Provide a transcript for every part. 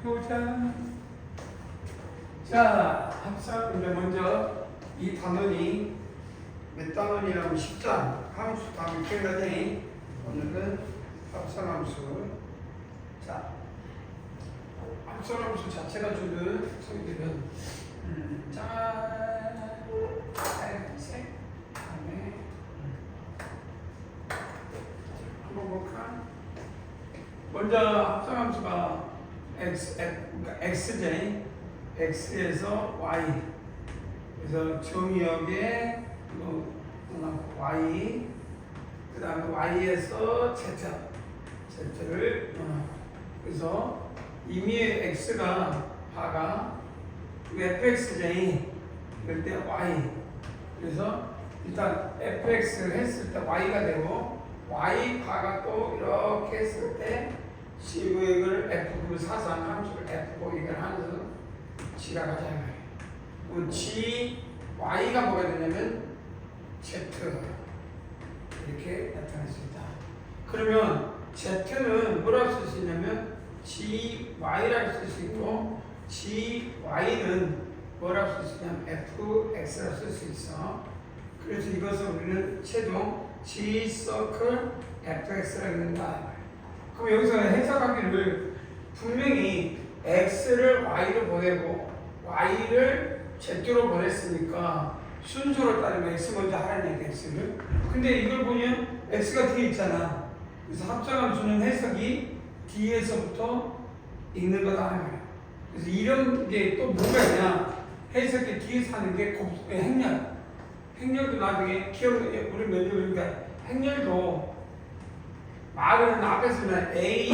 보자. 자, 합성 이제 먼저 이 단원이 몇 단원이라면 10단 함수 다음에 기억나지? 오늘은 합성함수. 자, 합성함수 자체가 주는 소리들은 빨간색 다음에 한번 볼까? 먼저 합성함수가 그러니까 xj, x에서 y, 그래서 정의역에 y, 그 다음에 y에서 z를 그래서 이미 x가 바가 fxj 그럴 때 y, 그래서 일단 fx를 했을 때 y가 되고 y 바가 또 이렇게 했을 때 C구역을 F 사상 함수를 F 보기를 하면서 G가 가잖아요. 그럼 G, Y가 뭐가 되냐면 Z 이렇게 나타낼 수 있다. 그러면 Z는 뭐라고 쓸 수 있냐면 GY라고 쓸 수 있고 GY는 뭐라고 쓸 수 있냐면 FX라고 쓸 수 있어. 그래서 이것을 우리는 최종 G 서클 FX라고 읽는다. 그럼 여기서 해석하기를 분명히 x를 y로 보내고 y를 z로 보냈으니까 순서로 따르면 x 먼저 하라는 얘기 x를. 근데 이걸 보면 x가 뒤에 있잖아. 그래서 합성함수는 해석이 뒤에서부터 읽는 거다 하는 거예요. 그래서 이런 게 또 뭐가 있냐? 해석이 뒤에서 하는 게 행렬. 행렬도 나중에 우리 면접 보니까 행렬도 말은 앞에서는 A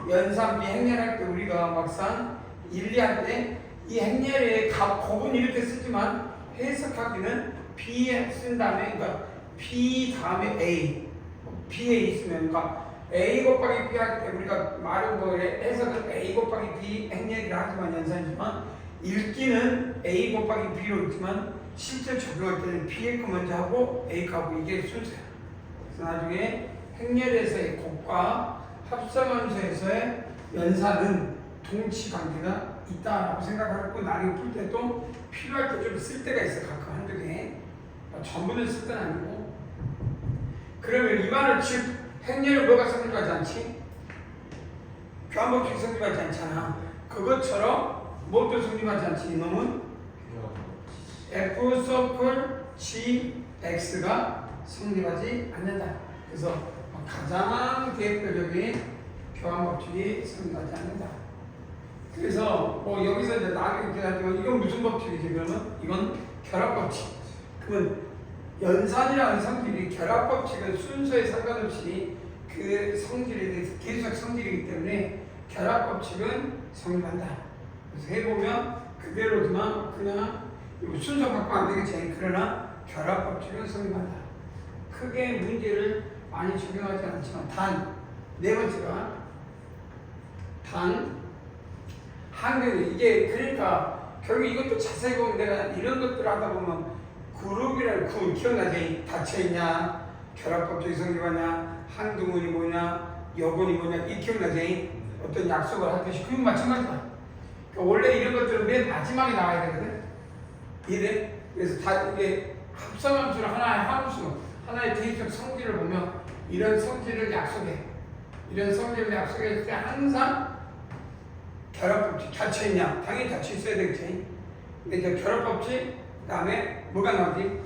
연산 B 행렬할 때 우리가 막상 1, 2할 때 이 행렬의 곱은 이렇게 쓰지만 해석하기는 B에 쓴 다음에 그러니까 B 다음에 A B에 있으면 그러니까 A 곱하기 B 할 때 우리가 말은 뭐 해석은 A 곱하기 B 행렬이라 하지만 연산이지만 읽기는 A 곱하기 B로 읽지만 실제 적용할 때는 B의 거 먼저 하고 A 값고 이게 순서야. 그래서 나중에 행렬에서의 곱과 합성함수에서의 연산은 동치관계가 있다라고 생각하고 나중에 풀 때도 필요할 때 좀 쓸 때가 있어. 가끔 한두 개. 전부는 쓸 때는 아니고. 그러면 이 말은 즉 행렬은 뭐가 성립하지 않지? 교환법칙이 성립하지 않잖아. 그것처럼 뭐도 성립하지 않지? 이놈은 F 서클 G X가 성립하지 않는다. 그래서 가장 대표적인 교환법칙이 성립하지 않는다. 그래서 여기서 이제 나중에 얘기하지만 이건 무슨 법칙이지? 그러면 이건 결합법칙. 그러면 연산이라는 성질이 결합법칙은 순서에 상관없이 그 성질에 대해서 계속 성질이기 때문에 결합법칙은 성립한다. 그래서 해보면 그대로지만 그냥 순서 바꾸면 안 되겠지. 그러나 결합법칙은 성립한다. 크게 문제를 많이 적용하지 않지만 단 네 번째가 한글 이게 그러니까 결국 이것도 자세히 보면 내가 이런 것들 하다 보면 그룹이라는 그 기억나지? 닫혀있냐 결합법칙이 성립하냐 한두문이 뭐냐 여분이 뭐냐 이 기억나지? 어떤 약속을 하듯이 그건 마찬가지다. 그러니까 원래 이런 것들은 맨 마지막에 나와야 되거든. 이래? 그래서 다 이게 합성함수를 하나의 함수 하나의 대입적 성질을 보면 이런 성질을 약속해. 이런 성질을 약속했을 때 항상 결합법칙 닫혀있냐? 당연히 닫혀있어야 되겠지. 근데 그 결합법칙 그 다음에 뭐가 나오지?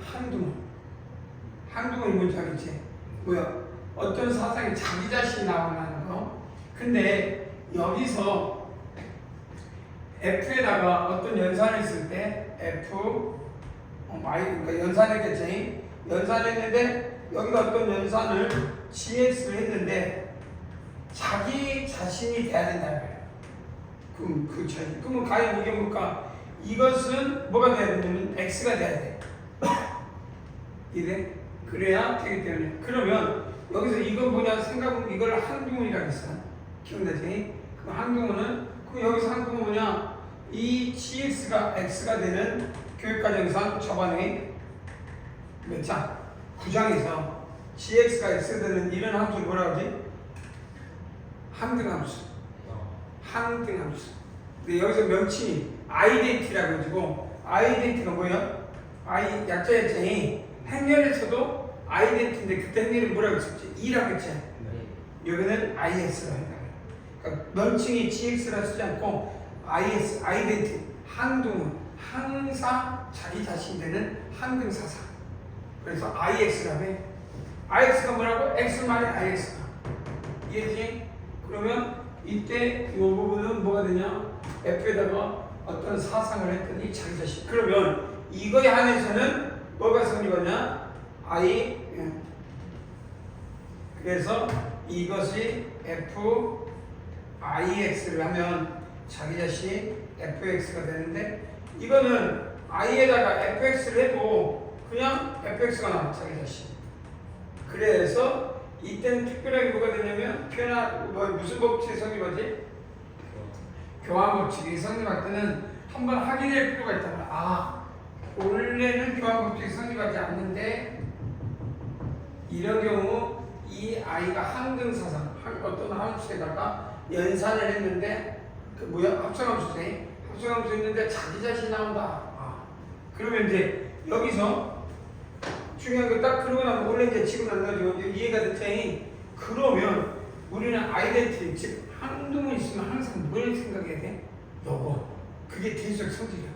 한두문이 뭔지 알겠지? 뭐야? 어떤 사상이 자기 자신이 나오는 거. 근데 여기서 F에다가 어떤 연산을 했을 때 F 그러니까 연산했겠지? 연산했는데 여기가 어떤 연산을 GX를 했는데 자기 자신이 돼야 된다는 거예요. 그러면 과연 이게 뭘까? 이것은 뭐가 돼야 되냐면 X가 돼야 돼. 이래? 그래야 되기 때문에. 그러면 여기서 이건 뭐냐 생각하면 이걸 한두문이라고 했어. 기억나지? 그 한두문은 여기서 한두문은 뭐냐? 이 GX가 X가 되는 교육과정상 저번에 몇 장? 9장에서 GX가 X가 되는 이런 함수를 뭐라고 하지? 항등함수. 항등함수. 근데 여기서 명칭이 아이덴티라고 해가지고 아이덴티가 뭐예요? I 약자였지. 행렬에서도 아이덴티인데 그때 행렬이 뭐라고 했었지? E라고 했지. 여기는 IS라고 한다. 그러니까 명칭이 GX라 쓰지 않고 IS, 아이덴티, 항등은 항상 자기 자신이 되는 항등사상. 그래서 IX라고 해. IX가 뭐라고? X 말이 IX가. 이해지? 그러면 이때 이 부분은 뭐가 되냐? F에다가 어떤 사상을 했더니 자기 자신. 그러면 이거에 한해서는 뭐가 성립하냐? 그래서 이것이 FIX를 하면 자기 자신이 FX가 되는데 이거는 I에다가 FX를 해도 그냥 FX가 나와 자기 자신. 그래서 이때는 특별하게 뭐가 되냐면 무슨 법칙이 성립하지? 교환 법칙이 성립할 때는 한번 확인할 필요가 있단 말이야. 원래는 교환 법칙이 성립하지 않는데 이런 경우 이 아이가 항등사상 어떤 함수에다가 연산을 했는데 그 합성함수지. 합성함수 있는데 자기 자신이 나온다. 그러면 이제 여기서 중요한 거 딱 그러고 나면 원래 이제 지금 안 나죠. 이해가 됐지? 그러면 우리는 아이덴티 즉 항등이 있으면 항상 뭘 생각해야 돼? 요거. 그게 대적 성질이야.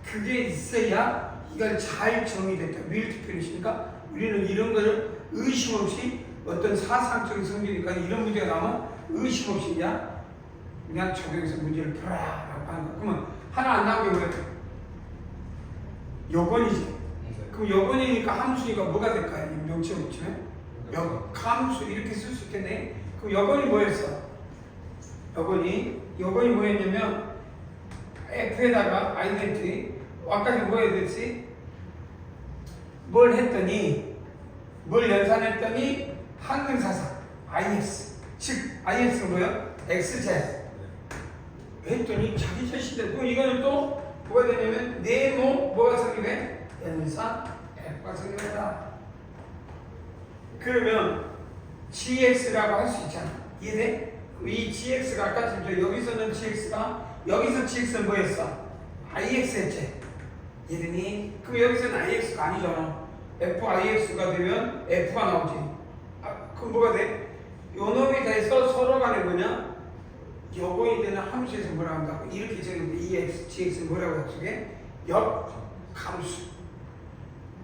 그게 있어야 이걸 잘 정의됐다. 밀티표현이니까 우리는 이런 거를 의심 없이 어떤 사상적인 성질이니까 이런 문제가 나오면 의심 없이 그냥 적용해서 문제를 풀어라라고 하는 거야. 그러면 하나 안 나오게 뭐야? 여건이지. 그럼 여건이니까 함수니까 뭐가 될까요? 명칭 붙이면? 역함수 이렇게 쓸 수 있겠네. 그럼 여건이 뭐였어? 여건이 뭐였냐면 F에다가 아이덴티 아까 뭐 해야 됐지? 뭘 했더니 뭘 연산했더니 항등사상 IS 즉 IS가 뭐야? XZ 했더니 자기 자신들 그럼 이거는 또 뭐가 되냐면 네모 뭐가 성립해? 연산 F가 성립한다. 그러면 GX라고 할 수 있잖아. 이해돼? 이 GX가 아까 여기서는 GX가 여기서 GX는 뭐였어? IX 했지? 이해되니? 그럼 여기서는 IX가 아니잖아. FIX가 되면 F가 나오지. 그럼 뭐가 돼? 요 놈이 돼서 서로 간에 뭐냐? 여건이 되는 함수에서 뭐라고 한다고? 이렇게 적으면 EX, GX는 뭐라고 했지? 역함수.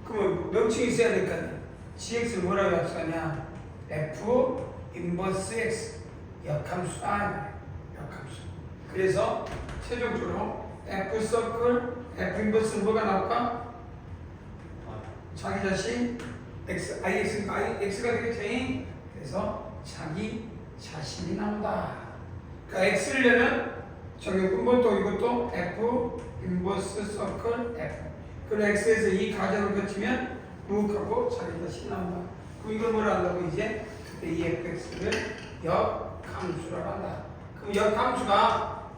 그러면 명칭이 있어야 될 거 아니야? GX를 뭐라고 했었냐? F 인버스 X 역함수다. 역함수. 그래서 최종적으로 F 서클 F 인버스는 뭐가 나올까? 자기 자신 X, X가 되겠지? 그래서 자기 자신이 나온다. 그러니까 X를 내면 저기 근본도 이것도 F 인버스 서클 F. 그리고 X에서 이 가정을 거치면 무하고 자기 자신이 나온다. 그럼 이걸 뭐라 한다고 이제? 그때 이 fx를 역함수라고 한다. 그럼 역함수가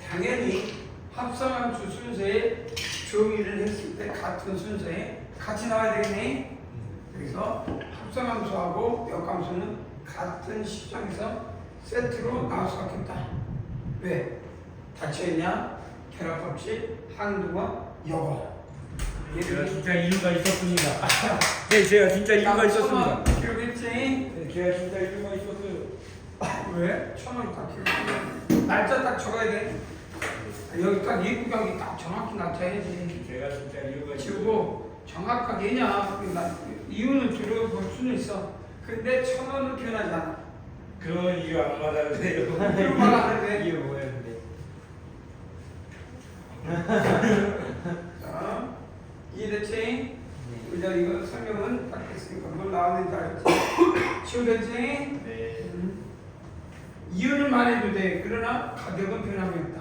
당연히 합성함수 순서에 정의를 했을 때 같은 순서에 같이 나와야 되겠네. 그래서 합성함수하고 역함수는 같은 시점에서 세트로 나올 수밖에 없다. 왜? 닫혀있냐? 결합법칙, 항등원, 여거. 제가 진짜 이유가 있었습니다. 네, 제가 진짜 이유가 있었습니다. 기록했지? 네, 제가 진짜 이유가 있었어요. 왜? 1,000원 딱 기록해. 날짜 딱 적어야 돼. 여기 딱 예구경이 딱 정확히 나타야지. 제가 진짜 이유가 지우고 정확하게 해냐? 이유는 들어볼 수는 있어. 근데 1,000원은 표현하지 않아. 그런 이유 안 맞았는데요. 그런 말 안 해도 돼. 이유 뭐였는데? 자, 이해됐지? 우리가 이거 설명은 딱 했으니까 뭘 나왔는지 알겠지? 지우됐지? 네. 이유는 말해도 돼. 그러나 가격은 표현하겠다.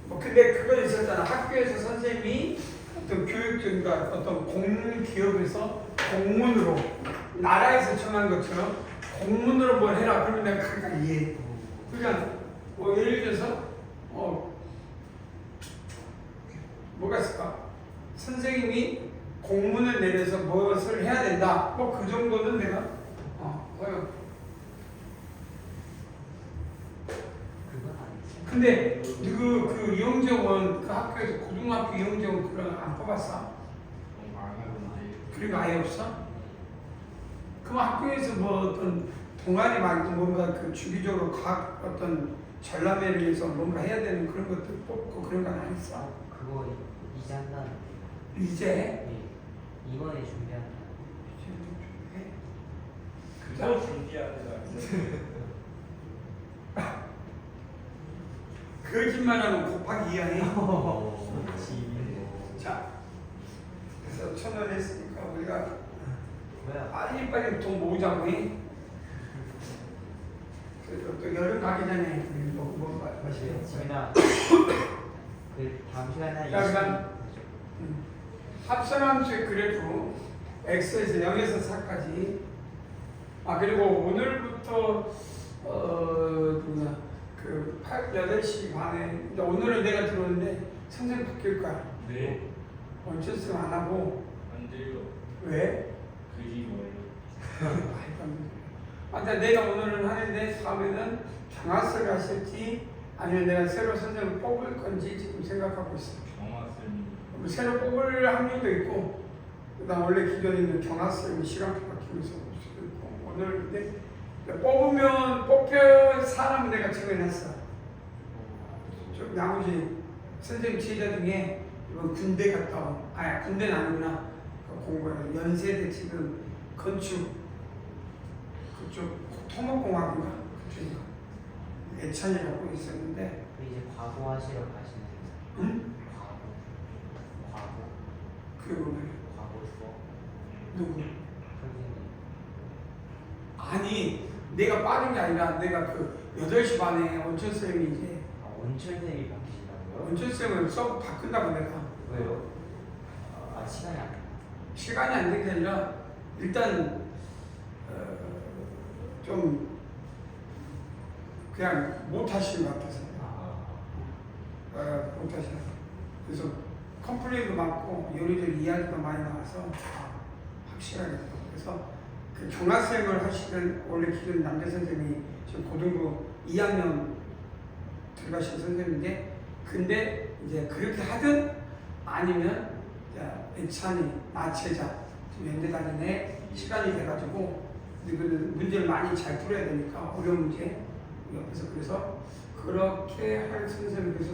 뭐 근데 그건 있었잖아. 학교에서 선생님이 어떤 교육적인가 어떤 공기업에서 공문으로 나라에서 정한 것처럼 공문으로 뭘 해라. 그러면 내가 그러니까 이해해. 그러니까 뭐 예를 들어서 뭐가 있을까? 선생님이 공문을 내려서 무엇을 해야 된다. 뭐 그 정도는 내가 근데 그 이용정은 그 학교에서 고등학교 이용정 그런 안 뽑았어? 그리고 아예 없어? 그럼 학교에서 뭐 어떤 동아리 말고 뭔가 그 주기적으로 각 어떤 전람회를 위해서 뭔가 해야 되는 그런 것들 뽑고 그런 건 안 있어? 그거 이제 한다는. 이제? 네. 이번에 준비한다. 그거 준비하는 거짓말하면 곱하기 2야. 지민. 자, 그래서 1,000원 했으니까 우리가 뭐야? 빨리빨리 돈 모으자고 해. 그래서 또 여름 가기 전에 우리 뭐 마시겠어요? 지민아. 그 다음 시간에 그러니까 합성함수의 그래프 x에서 0에서 4까지. 아 그리고 오늘부터 누구냐 그 8시 반에 이제 오늘은 내가 들어오는데 선생님 바뀔 거야. 네. 원천수 안 하고. 안 돼요. 왜? 그게 뭐예요? 말도 안 돼. 아, 근데 내가 오늘은 하는데 다음에는 경화설을 하실지 아니면 내가 새로 선생님을 뽑을 건지 지금 생각하고 있어. 경화쌤이. 새로 뽑을 확률도 있고, 그다음 원래 기존에 있는 경화설이 시간표 바뀌면서 올 수도 있고. 오늘 근데 뽑으면 뽑힐 사람은 내가 정해놨어. 좀 나머지 선생님 제자 중에 이번 군대 갔다 온, 군대는 아니구나. 공부하는 연세대 지금 건축 그쪽 토목공학인가 그쪽인가 애찬이라고 있었는데. 이제 과거 하시러 가시는. 응? 과거. 그게 뭐냐? 과거 수업. 누구? 선생님. 아니 내가 빠진 게 아니라 내가 그 8시 반에 원천쌤이 이제 원천쌤이 바뀌신다고요? 원천쌤을 수업 바꾼다고 내가. 왜요? 시간이 안 돼. 시간이 안 된 게 아니라 일단 좀 그냥 못 하시는 것 같아서. 못 하시는. 그래서 컴플레인도 많고 요리조리 이야기도 많이 나와서 확실하게. 그래서 그 경화쌤을 하시던 원래 기존 남자 선생님이 지금 고등부 2학년 들어가신 선생님인데, 근데 이제 그렇게 하든 아니면 애찬이 나체자 연대 다니네 시간이 돼가지고 이거는 문제를 많이 잘 풀어야 되니까 어려운 문제 옆에서 그래서 그렇게 할 선생님께서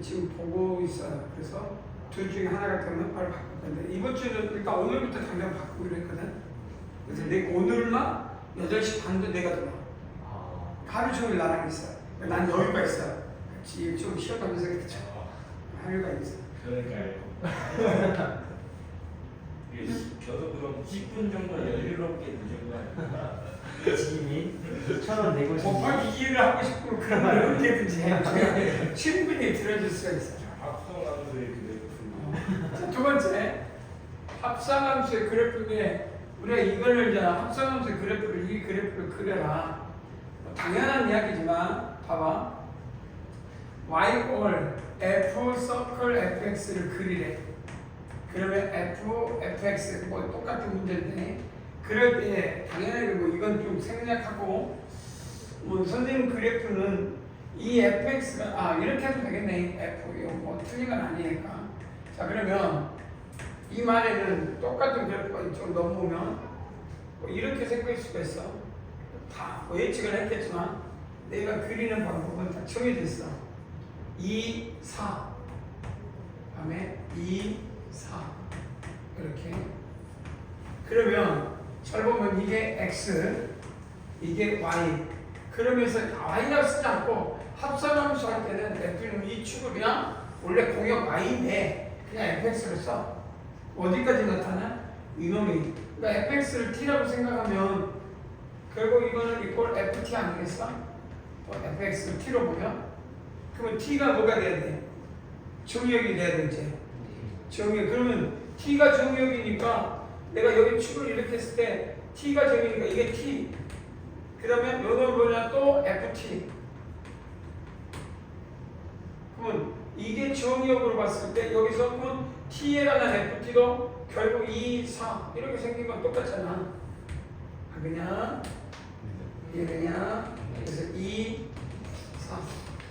지금 보고 있어요. 그래서 둘 중에 하나가 되면 바로 바꿀 건데 이번 주는 일단 오늘부터 당장 바꾸기로 했거든. 그래서 내가 오늘만 8시 반도 내가 들어. 하루 종일 나랑 있어. 난 여유가 있어. 같이 좀 쉬어가면서 그렇죠. 여유가 있어. 그러니까요. 저도 그럼 10분 정도 여유롭게 늦은 거 아니에요? 지민 1,000원 내고 싶은. 곱하기 2를 하고 싶으면 그러면 언제든지 해. 충분히 들어줄 수가 있어. 합성함수의 그래프. 자, 두 번째, 합성함수의 그래프인데 우리가 이거를 이제 합성함수의 그래프를 이 그래프를 그려라. 당연한 이야기지만 봐봐. y 올 f 서클 fx를 그리래. 그러면 f, fx 뭐 똑같은 문제인데 그럴 때 당연하게 뭐 이건 좀 생략하고 뭐 선생님 그래프는 이 fx가 이렇게 해도 되겠네. f 이거 뭐 틀린 건 아니니까. 자 그러면 이 말에는 똑같은 그래프가 이쪽 넘으면 뭐 이렇게 생길 수가 있어. 다 뭐 예측을 했겠지만 내가 그리는 방법은 다 정해져 있어. 2, 4 다음에 2, 4 이렇게. 그러면 잘 보면 이게 x 이게 y 그러면서 y라고 쓰지 않고 합성함수 할 때는 f는 이 축을 그냥 원래 공역 y인데 그냥 fx를 써. 어디까지 나타나? 이놈이. 그러니까 fx를 t라고 생각하면 결국 이거는 이꼴 ft 아니겠어? fx를 t로 보면 그러면 t가 뭐가 돼야 돼? 정역이 돼야 되지. 정역. 그러면 t가 정역이니까 내가 여기 축을 이렇게 했을 때 t가 정역이니까 이게 t. 그러면 이건 뭐냐 또 ft. 그러면 이게 정역으로 봤을 때 여기서 그러면 t에 관한 ft도 결국 2, 4 이렇게 생긴 건 똑같잖아. 그냥 이게 그냥 그래서 2, 4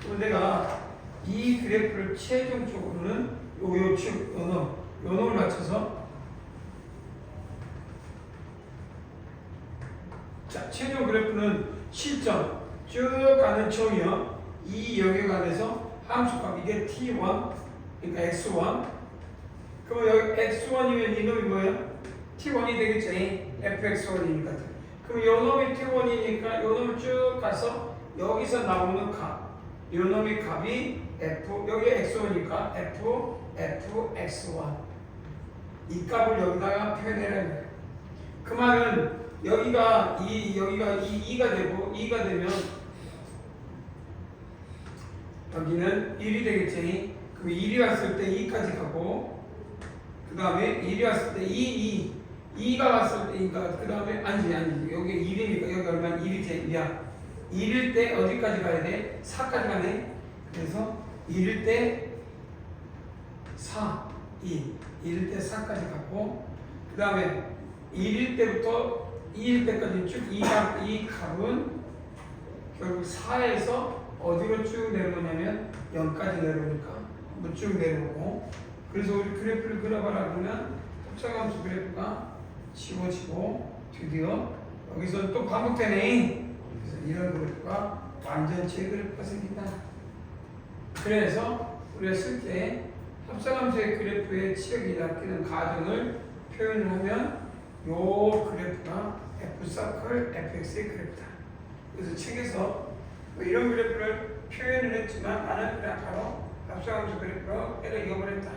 그럼 내가 이 그래프를 최종적으로는 요축 요놈을 맞춰서 자 최종 그래프는 실점 쭉 가는 점이요. 이 영역 안에서 함수값 이게 t1 그러니까 x1 그럼 여기 x1이면 이놈이 뭐예요? t1이 되겠죠. fx1이니까 그럼 요놈이 t1이니까 요놈을 쭉 가서 여기서 나오는 값 요놈의 값이 f 여기 x1이니까 fx1 이 값을 여기다가 표현해라는 거예요. 그 말은 여기가 2가 되고 2가 되면 여기는 1이 되겠지. 그럼 1이 왔을 때 2까지 가고 그 다음에 1이 왔을 때 2가 왔을 때 2가 그 다음에 아니지 여기 1이니까 여기 얼마 1이 돼 1일 때 어디까지 가야 돼? 4까지 가네. 그래서 1일 때 4, 1일 때 4까지 갔고 그 다음에 1일 때부터 2일 때까지 쭉 이 값은 결국 4에서 어디로 쭉 내려오냐면 0까지 내려오니까 뭐 쭉 내려오고 그래서 우리 그래프를 그려봐라 그러면 합성함수 그래프가 지워지고 드디어 여기서 또 반복되네. 그래서 이런 그래프가 완전체 그래프가 생긴다. 그래서 우리가 쓸 때 합성함수의 그래프의 치역이 낚이는 가정을 표현을 하면 요 그래프가 F서클 fx의 그래프다. 그래서 책에서 뭐 이런 그래프를 표현을 했지만 나는 그냥 바로 합성함수 그래프로 때려 이어버렸다.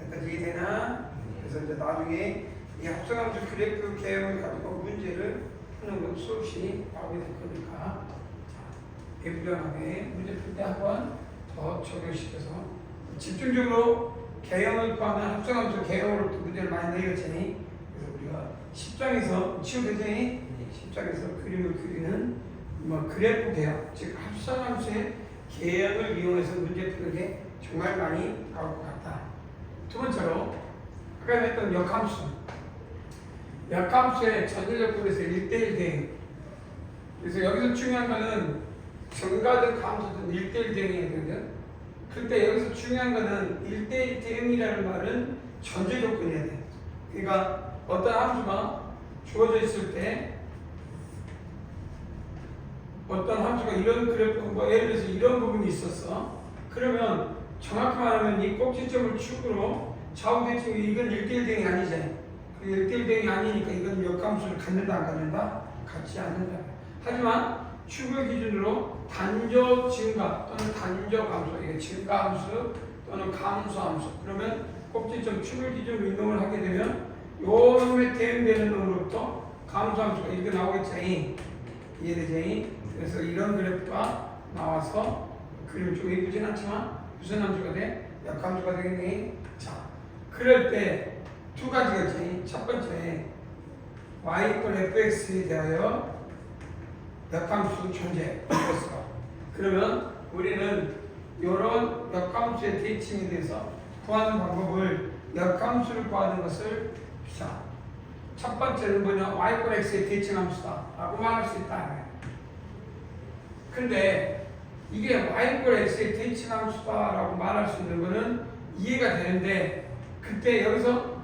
여기까지 이해되나? 그래서 이제 나중에 이 합성함수 그래프 개형을 가지고 문제를 푸는 건 수없이 나오게 될 거니까 배부량하게 문제 풀 때 한번 더 적용시켜서 집중적으로 개형을 구하면 합성함수 개형으로 또 문제를 많이 내렸잖니. 그래서 우리가 10장에서 치우되잖니. 10장에서 그림을 그리는 뭐 그래프 개형, 즉 합성함수의 개형을 이용해서 문제 푸는 게 정말 많이 나올 것 같다. 두 번째로 아까 했던 역함수. 역함수의 전일역분에서 1대1 대응. 그래서 여기서 중요한 거는 정가든 감수든 1대1 대응해야 되거든. 그때 여기서 중요한 거는 1대1 대응이라는 말은 전제 조건이어야 돼. 그러니까 어떤 함수가 주어져 있을 때 어떤 함수가 이런 그래프, 뭐 예를 들어서 이런 부분이 있었어. 그러면 정확히 말하면 이 꼭지점을 축으로 좌우 대칭이 이건 1대1 대응이 아니잖아. 1대1 대응이 아니니까 이건 역함수를 갖는다 안 갖는다? 갖지 않는다. 하지만 축을 기준으로 단조 증가 또는 단조 감소, 이게 증가 함수 또는 감소 함수. 그러면 꼭지점 축을 기준으로 이동을 하게 되면 요 놈에 대응되는 놈으로부터 감소 함수가 이렇게 나오겠지. 이해되지? 그래서 이런 그래프가 나와서 그림 좀 예쁘진 않지만 무슨 함수가 돼? 역함수가 되겠니? 자, 그럴 때 두 가지겠지. 첫 번째, y = fx에 대하여 역함수 존재. 그러면 우리는 이런 역함수의 대칭에 대해서 구하는 방법을 역함수를 구하는 것을 자, 첫 번째는 뭐냐? y = x의 대칭함수다 라고 말할 수 있다. 근데 이게 y = x의 대칭함수다 라고 말할 수 있는 거는 이해가 되는데 그때 여기서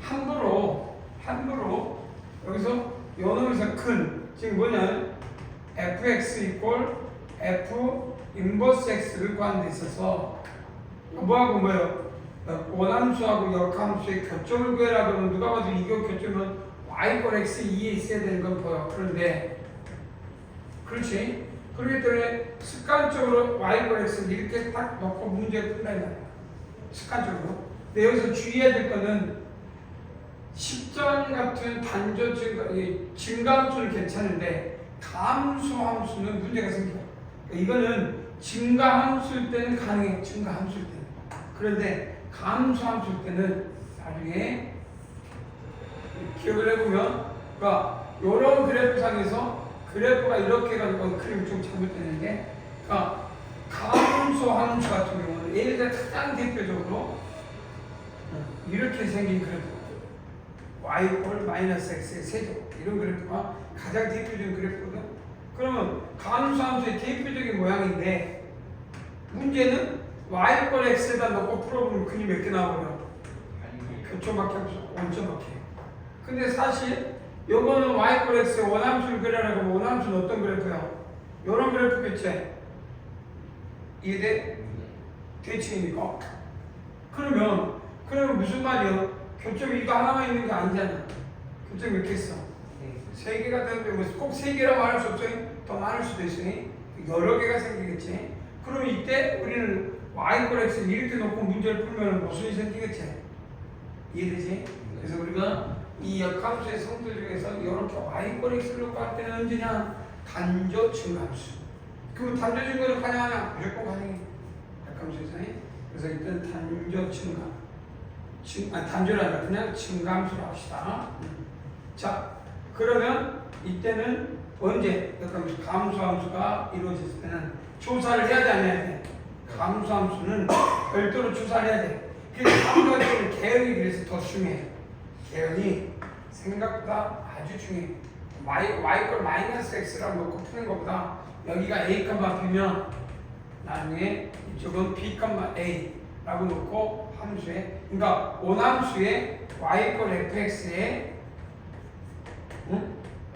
함부로 여기서 요 놈에서 큰 지금 뭐냐 fx = f 인버스 x를 구하는 데 있어서 뭐하고 뭐예요? 원함수하고 역함수의 교점을 구해라 그러면 누가 봐도 이거 교점은 y = x 2에 있어야 되는 건 보여. 그런데 그렇지? 그렇기 때문에 습관적으로 y = x를 이렇게 딱 넣고 문제를 풀어야 돼. 습관적으로. 근데 여기서 주의해야 될 거는 10점 같은 단조 증가함수는 괜찮은데 감소함수는 문제가 생겨. 그러니까 이거는 증가함수일 때는 가능해. 증가함수일 때는. 그런데 감소함수일 때는 나중에 기억을 해보면 그러니까 이런 그래프상에서 그래프가 이렇게 가지고 그림이 좀 잘못되는데 그러니까 감소함수 같은 경우는 예를 들어 가장 대표적으로 이렇게 생긴 그래프 y = -x의 세제곱 이런 그래프가 가장 대표적인 그래프거든. 그러면 감수함수의 대표적인 모양인데 문제는 y 꼴 x에다 넣고 풀어보면 근이 몇 개 나오고요? 교점밖에 없어. 원점밖에. 근데 사실 요거는 y 꼴 x의 원함수를 그려라고 하면 원함수는 어떤 그래프야? 요런 그래프겠지? 이해돼? 대칭이니까. 그러면 무슨 말이야? 교점이 이거 하나만 있는 게 아니잖아. 교점 몇 개 있어? 세 개가 되는데 꼭 세 개라고 말할 수 없어. 더 많을 수도 있어. 여러 개가 생기겠지. 그럼 이때 우리는 y 꼴 x를 이렇게 놓고 문제를 풀면 무슨 일이 생기겠지? 이해되지? 그래서 우리가 이 역함수의 성질 중에서 이렇게 y 꼴 x를 놓고 할 때는 언제냐? 단조 증함수. 그럼 단조 증거를 가능하냐? 무조건 가능해. 역함수에서. 그래서 일단 단조 증감. 단조는 아니라 그냥 증감수로 합시다. 자, 그러면 이때는 언제 감수함수가 이루어졌을 때는 조사를 해야 돼, 안 해야 돼? 감수함수는 별도로 조사를 해야 돼. 그래서 감수함수는 개연이 그래서 더 중요해. 개연이 생각보다 아주 중요해. y꼴 마이너스 x라고 놓고 푸는 것보다 여기가 a, b면 나중에 이쪽은 b, a라고 놓고 함수에, 그러니까 오함수에 y꼴 fx에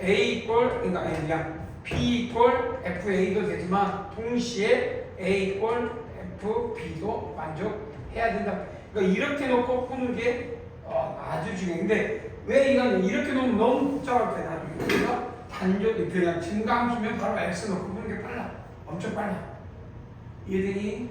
a 꼴, 그러니까 그냥 b 꼴 fa도 되지만 동시에 a 꼴 fb도 만족해야 된다. 그러니까 이렇게 놓고 푸는 게 아주 중요해. 근데 왜 이건 이렇게 놓으면 너무 복잡할 때 나중에 그래서 단조 그냥 증가함수면 바로 x 놓고 푸는 게 빨라. 엄청 빨라. 이해되니?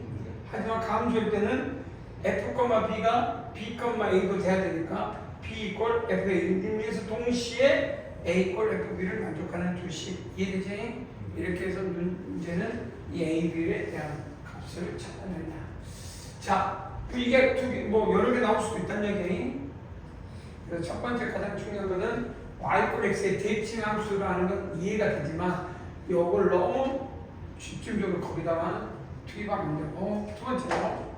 하지만 감수일 때는 f, b가 b, a도 돼야 되니까 b 꼴 fa를 의미해서 동시에 a 꼴 fb를 만족하는 두식. 이해되지? 이렇게 해서 문제는 이 a, b에 대한 값을 찾아낸다. 자, 이게 두 개, 여러 개 나올 수도 있다는 얘기. 그래서 첫 번째 가장 중요한 거는 y 꼴 x의 대칭함수라는 건 이해가 되지만 이걸 너무 집중적으로 거기다만 투입하면 되고, 두 번째로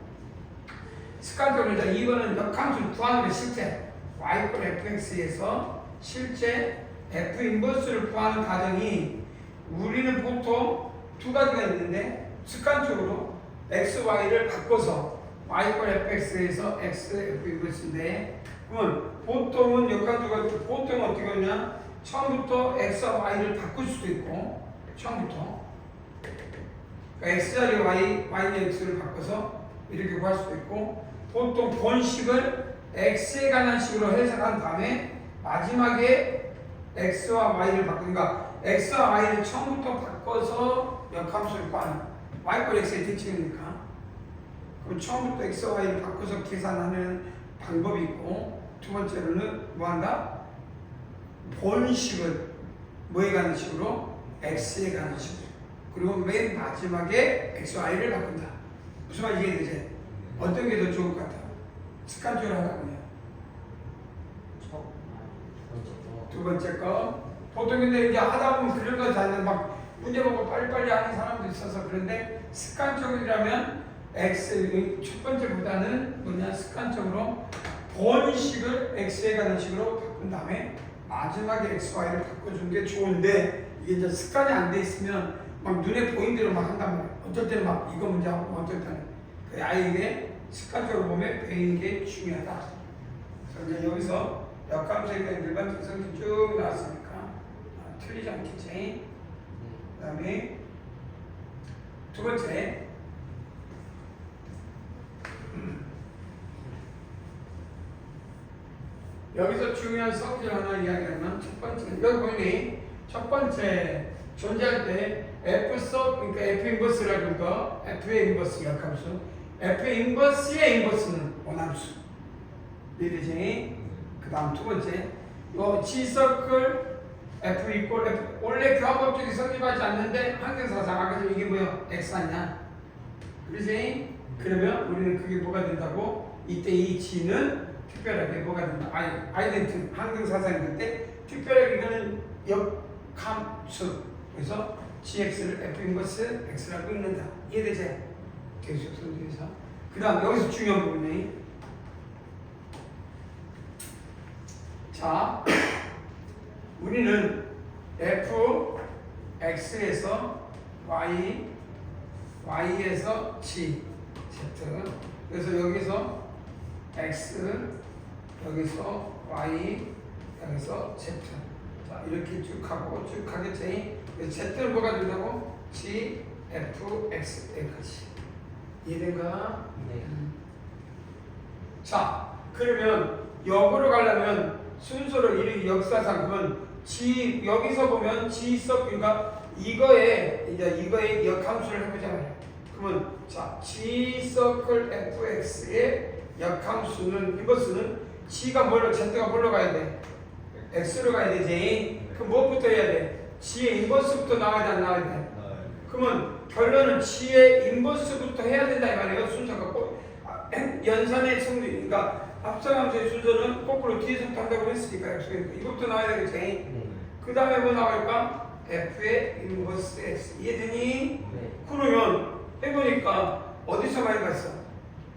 습관적으로 이거는 역함수를 구하는 게 실제 y 꼴 fx에서 실제 f 인버스를 구하는 과정이 우리는 보통 두 가지가 있는데 습관적으로 x, y를 바꿔서 y 꼴 fx에서 x, f 인버스인데 그러면 보통은 역함수가 보통은 어떻게 하냐? 처음부터 x와 y를 바꿀 수도 있고 처음부터 그러니까 x자리 y의 x를 바꿔서 이렇게 구할 수도 있고 보통 본식을 x에 관한 식으로 해석한 다음에 마지막에 x와 y를 바꾸니까 x와 y를 처음부터 바꿔서 역함수를 구하는 y 꼴 x의 대칭이니까 그럼 처음부터 x와 y를 바꿔서 계산하는 방법이 있고 두 번째로는 뭐한다? 본식을 뭐에 관한 식으로? x에 관한 식으로 그리고 맨 마지막에 x와 y를 바꾼다. 무슨 말인지 이해되지? 어떤 게 더 좋을 것 같아? 습관적으로 하라고요. 두 번째 거. 보통 근데 이제 하다 보면 그런 거 자는 막 문제 보고 빨리빨리 하는 사람도 있어서 그런데 습관적이라면 x 첫 번째보다는 뭐냐 습관적으로 본식을 x에 관한 식으로 바꾼 다음에 마지막에 x, y를 바꿔주는 게 좋은데 이게 이제 습관이 안 돼 있으면 막 눈에 보인 대로 막 한단 말이야. 어떨 때는 막 이거 문제 하고 어떨 때는 그 아이에게 습관적으로 보면 배우는 게 중요하다. 그래서 이제 여기서 역함수에 대한 일반적 성질 쭉 나왔으니까 틀리지 않겠지. 그 다음에 두 번째 여기서 중요한 성질 하나 이야기하면 첫 번째 여기 보이니 첫 번째 존재할 때 F 속 그러니까 F 인버스라는 거 F의 인버스 역함수 F 인버스의 인버스는 원함수 이해되지? 그 다음 두 번째 요 G서클 F 이꼴 F 원래 교합법칙이 성립하지 않는데 항등사상 아까 전에 이게 뭐야? X 아니야? 그러지? 그러면 우리는 그게 뭐가 된다고? 이때 이 G는 특별하게 뭐가 된다? 아이덴티 항등사상인데 특별하게 이거는 역함수 그래서 GX를 F 인버스 X라고 읽는다. 이해되지? 계속 성질에서 그 다음 여기서 중요한 부분이 자 우리는 F x에서 y, y에서 g, z. 그래서 여기서 x, 여기서 y, 여기서 z. 자, 이렇게 쭉 하고 쭉 가겠지. z는 뭐가 된다고? g, f, x 여기까지. 이해된가? 네. 자, 그러면 역으로 가려면 순서로 이 역사상 그러면 g 여기서 보면 g 서클과 이거의 역함수를 해보자 말이야. 그러면 자 g 서클 fx의 역함수는 인버스는 g가 뭘로 z가 뭘로 가야 돼? x로 가야 되지. 그럼 무엇부터 해야 돼? g의 인버스부터 나와야 돼, 안 나와야 돼? 그러면 결론은 g의 인버스부터 해야 된다 이 말이에요. 순서가 꼭 연산의 성질, 그러니까 합성함수의 순서는 거꾸로 뒤에서부터 한다고 했으니까 약속했고 이것부터 나와야 되겠지. 네. 그 다음에 뭐 나올까? f의 인버스 x. 이해되니? 네. 그러면 해보니까 어디서 많이 봤어?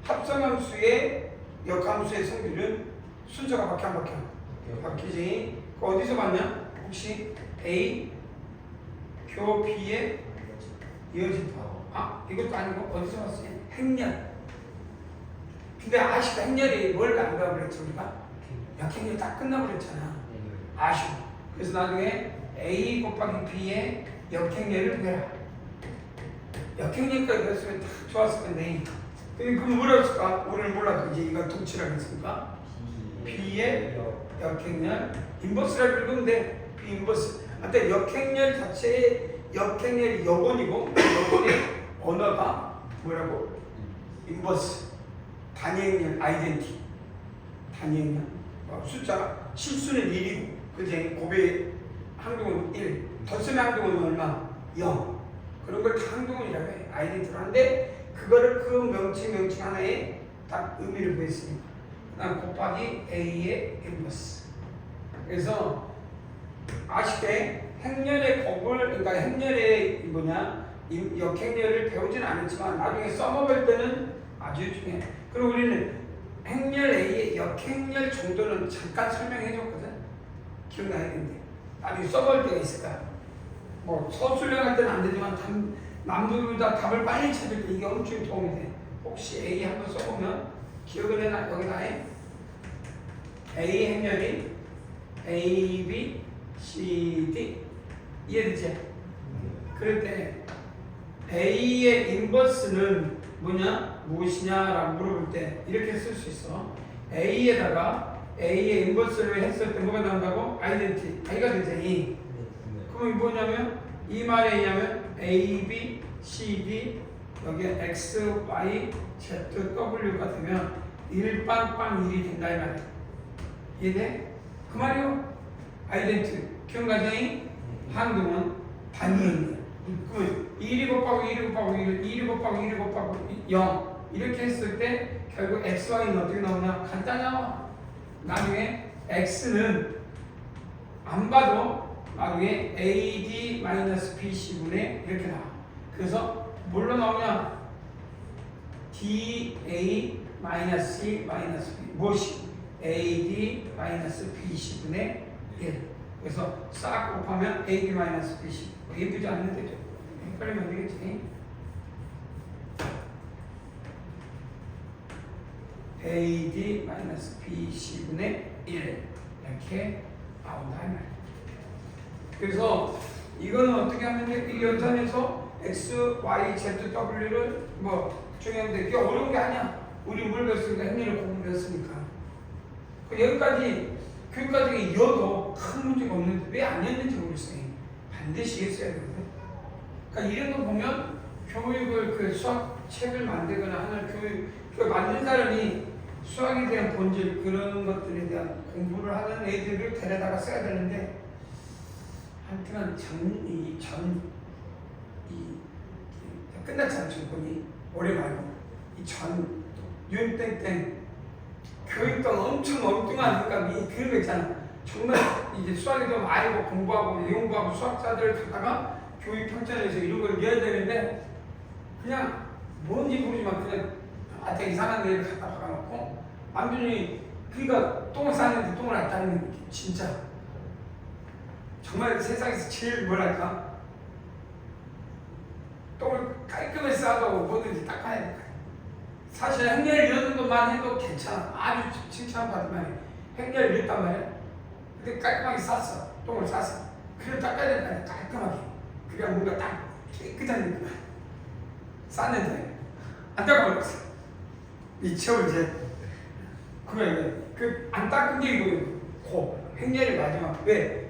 합성함수의 역함수의 성질은 순서가 바뀌어 안 바뀌어? 바뀌지. 그 어디서 봤냐? 혹시 A 교 B에 이어진 아 이것도 아니고 어디서 봤어요? 행렬. 근데 아쉽다. 행렬이 뭘 안다고 그랬지 우리가? 역행렬 딱 끝나버렸잖아. 아쉬워. 그래서 나중에 A 곱하기 B의 역행렬을 구해라. 역행렬까지 했으면 딱 좋았을 건데. 근데 그럼 뭐라고 했을까? 우리는 몰라도 이제 이거 동치라고 했으니까 B의 역행렬 인버스라고 읽으면 돼. B 인버스. 근데 역행렬 자체의 역행렬이 역원이고 역원의 언어가 뭐라고? 인버스. 단위행렬 아이덴티. 단위행렬. 숫자 실수는 1이고 그지? 곱의 항동은 1. 덧셈의 항동은 얼마? 0. 그런 걸 다 항동이라고 해. 아이덴티로 하는데 그거를 그 명칭 하나에 딱 의미를 부했으니까. 그다음 곱하기 A의 인버스. 그래서 아쉽게 행렬의 곱을 그러니까 행렬의 역행렬을 배우지는 않았지만 나중에 써먹을 때는 아주 중요해. 그리고 우리는 행렬 A의 역행렬 정도는 잠깐 설명해 줬거든. 기억나야겠는데 나중에 써볼 때가 있을 거야. 뭐 서술형할 때는 안 되지만 남들보다 답을 빨리 찾을 때 이게 엄청 도움이 돼. 혹시 A 한번 써보면 기억을 해놔. 여기다 해. A 행렬이 A, B, C, D 이해되지? 그럴 때 A의 인버스는 뭐냐? 무엇이냐라고 물어볼 때 이렇게 쓸 수 있어. A에다가 A의 인버스를 했을 때 뭐가 나온다고? 아이덴티. A가 되지. 그럼 뭐냐면 이 말이 뭐냐면 A, B, C, D 여기에 X, Y, Z, W가 되면 1빵빵 1이 된다 이 말이야. 이해돼? 그 말이요. 아이덴티. 기억나지? 항동은 단위행렬. 그러면 1이 곱하고 1이 곱하고 1, 2이 곱하고 1이 곱하고 0 이렇게 했을 때 결국 x, y는 어떻게 나오냐? 간단히 나와. 나중에 x는 안 봐도 나중에 AD-BC분의 이렇게 나와. 그래서 뭘로 나오냐? DA-C-B 무엇이? AD-BC분의 1. 그래서 싹 곱하면 AD-BC. 예쁘지 않는데 좀 헷갈리면 안 되겠지. AD-BC분의 1 이렇게 나온다 이 말이야. 그래서 이거는 어떻게 하면 돼? 이 연산에서 X, Y, Z, W를 뭐 중요한데 그게 어려운 게 아니야. 우리 뭘 배웠으니까 행렬을 공부했으니까. 여기까지 교육과정에 이어도 큰 문제가 없는데 왜 아니었는지 모르겠어요. 반드시 했어야 되거든. 그러니까 이런 거 보면 교육을 그 수학 책을 만들거나 하는 그 만든 사람이 수학에 대한 본질 그런 것들에 대한 공부를 하는 애들을 데려다가 써야 되는데 한때는 끝났잖아 정권이 올해 말고 전 윤땡땡 교육도 엄청 엉뚱한 그러니까 그런 거 있잖아. 정말 이제 수학에 좀 알고 공부하고 연구하고 수학자들을 갖다가 교육 평전에서 이런 걸 이어야 되는데 그냥 뭔지 모르지만 그냥 하여튼 이상한 애를 갖다 박아놓고 완전히 그러니까 똥을 싸는데 똥을 안 따는 느낌. 진짜 정말 세상에서 제일 뭐랄까 깔끔히 싸고 뭐든지 닦아야 돼. 사실 행렬 이런 것만 해도 괜찮아. 아주 칭찬받을 만해. 행렬 이랬단 말이야. 근데 깔끔하게 쌌어. 똥을 쌌어. 그래 닦아야 된다. 깔끔하게. 그래야 뭔가 딱 깨끗한 느낌. 쌌는데 안 닦아버렸어. 미쳐 이제. 그래 그안 닦은 게 이거 행렬이 마지막. 왜?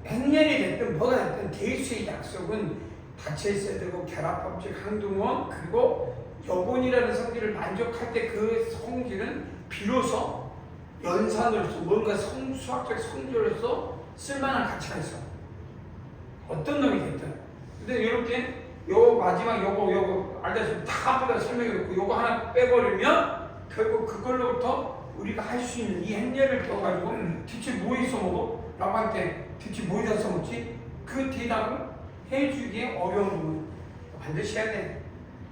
행렬이 됐든 뭐가 됐든 대수의 약속은 닫혀 있어야 되고 결합법칙 항등원 그리고 여본이라는 성질을 만족할 때 그 성질은 비로소 연산으로서 뭔가 수학적 성질로서 쓸만한 가치가 있어. 어떤 놈이 됐든. 근데 이렇게 요 마지막 요거 알다시피 다 앞에다 설명해놓고 요거 하나 빼버리면 결국 그걸로부터 우리가 할 수 있는 이 행렬을 떠가지고 대체 뭐에 써먹어? 라고 할 때 대체 뭐에다 써먹지? 그 대답을 해주기에 어려운 부분 반드시 해야 돼.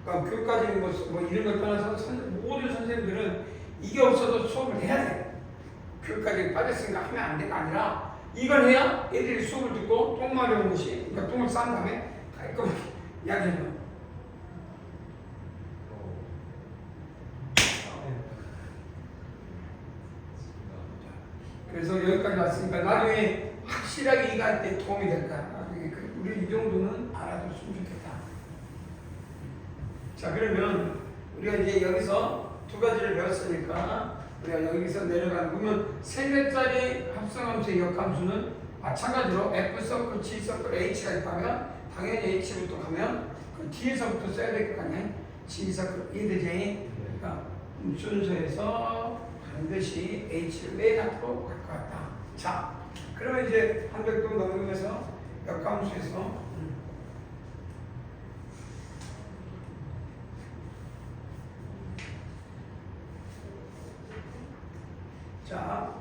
그러니까 교육까지 뭐 이런 걸 떠나서 모든 선생님들은 이게 없어도 수업을 해야 돼. 교육까지 빠졌으니까 하면 안 될 게 아니라 이걸 해야 애들이 수업을 듣고 똥 마려운 것이 그러니까 똥을 싼 다음에 깔끔하게 이야기해요. 그래서 여기까지 왔으니까 나중에 확실하게 이거 할 때 도움이 될까? 나중에 우리 이 정도는 알아줬으면 좋겠다. 자 그러면 우리가 이제 여기서 두 가지를 배웠으니까 우리가 여기서 내려가는 그러면 세 개짜리 합성함수의 역함수는 마찬가지로 F 서클, G 서클, H가 있다면 당연히 H부터 가면 그 D에서부터 써야 될 거 아니야? G 서클, 이해되지? 그러니까 순서에서 반드시 H를 맨 앞으로 갈 것 같다. 자, 그러면 이제 한백도 넘으면서 역함수에서 자,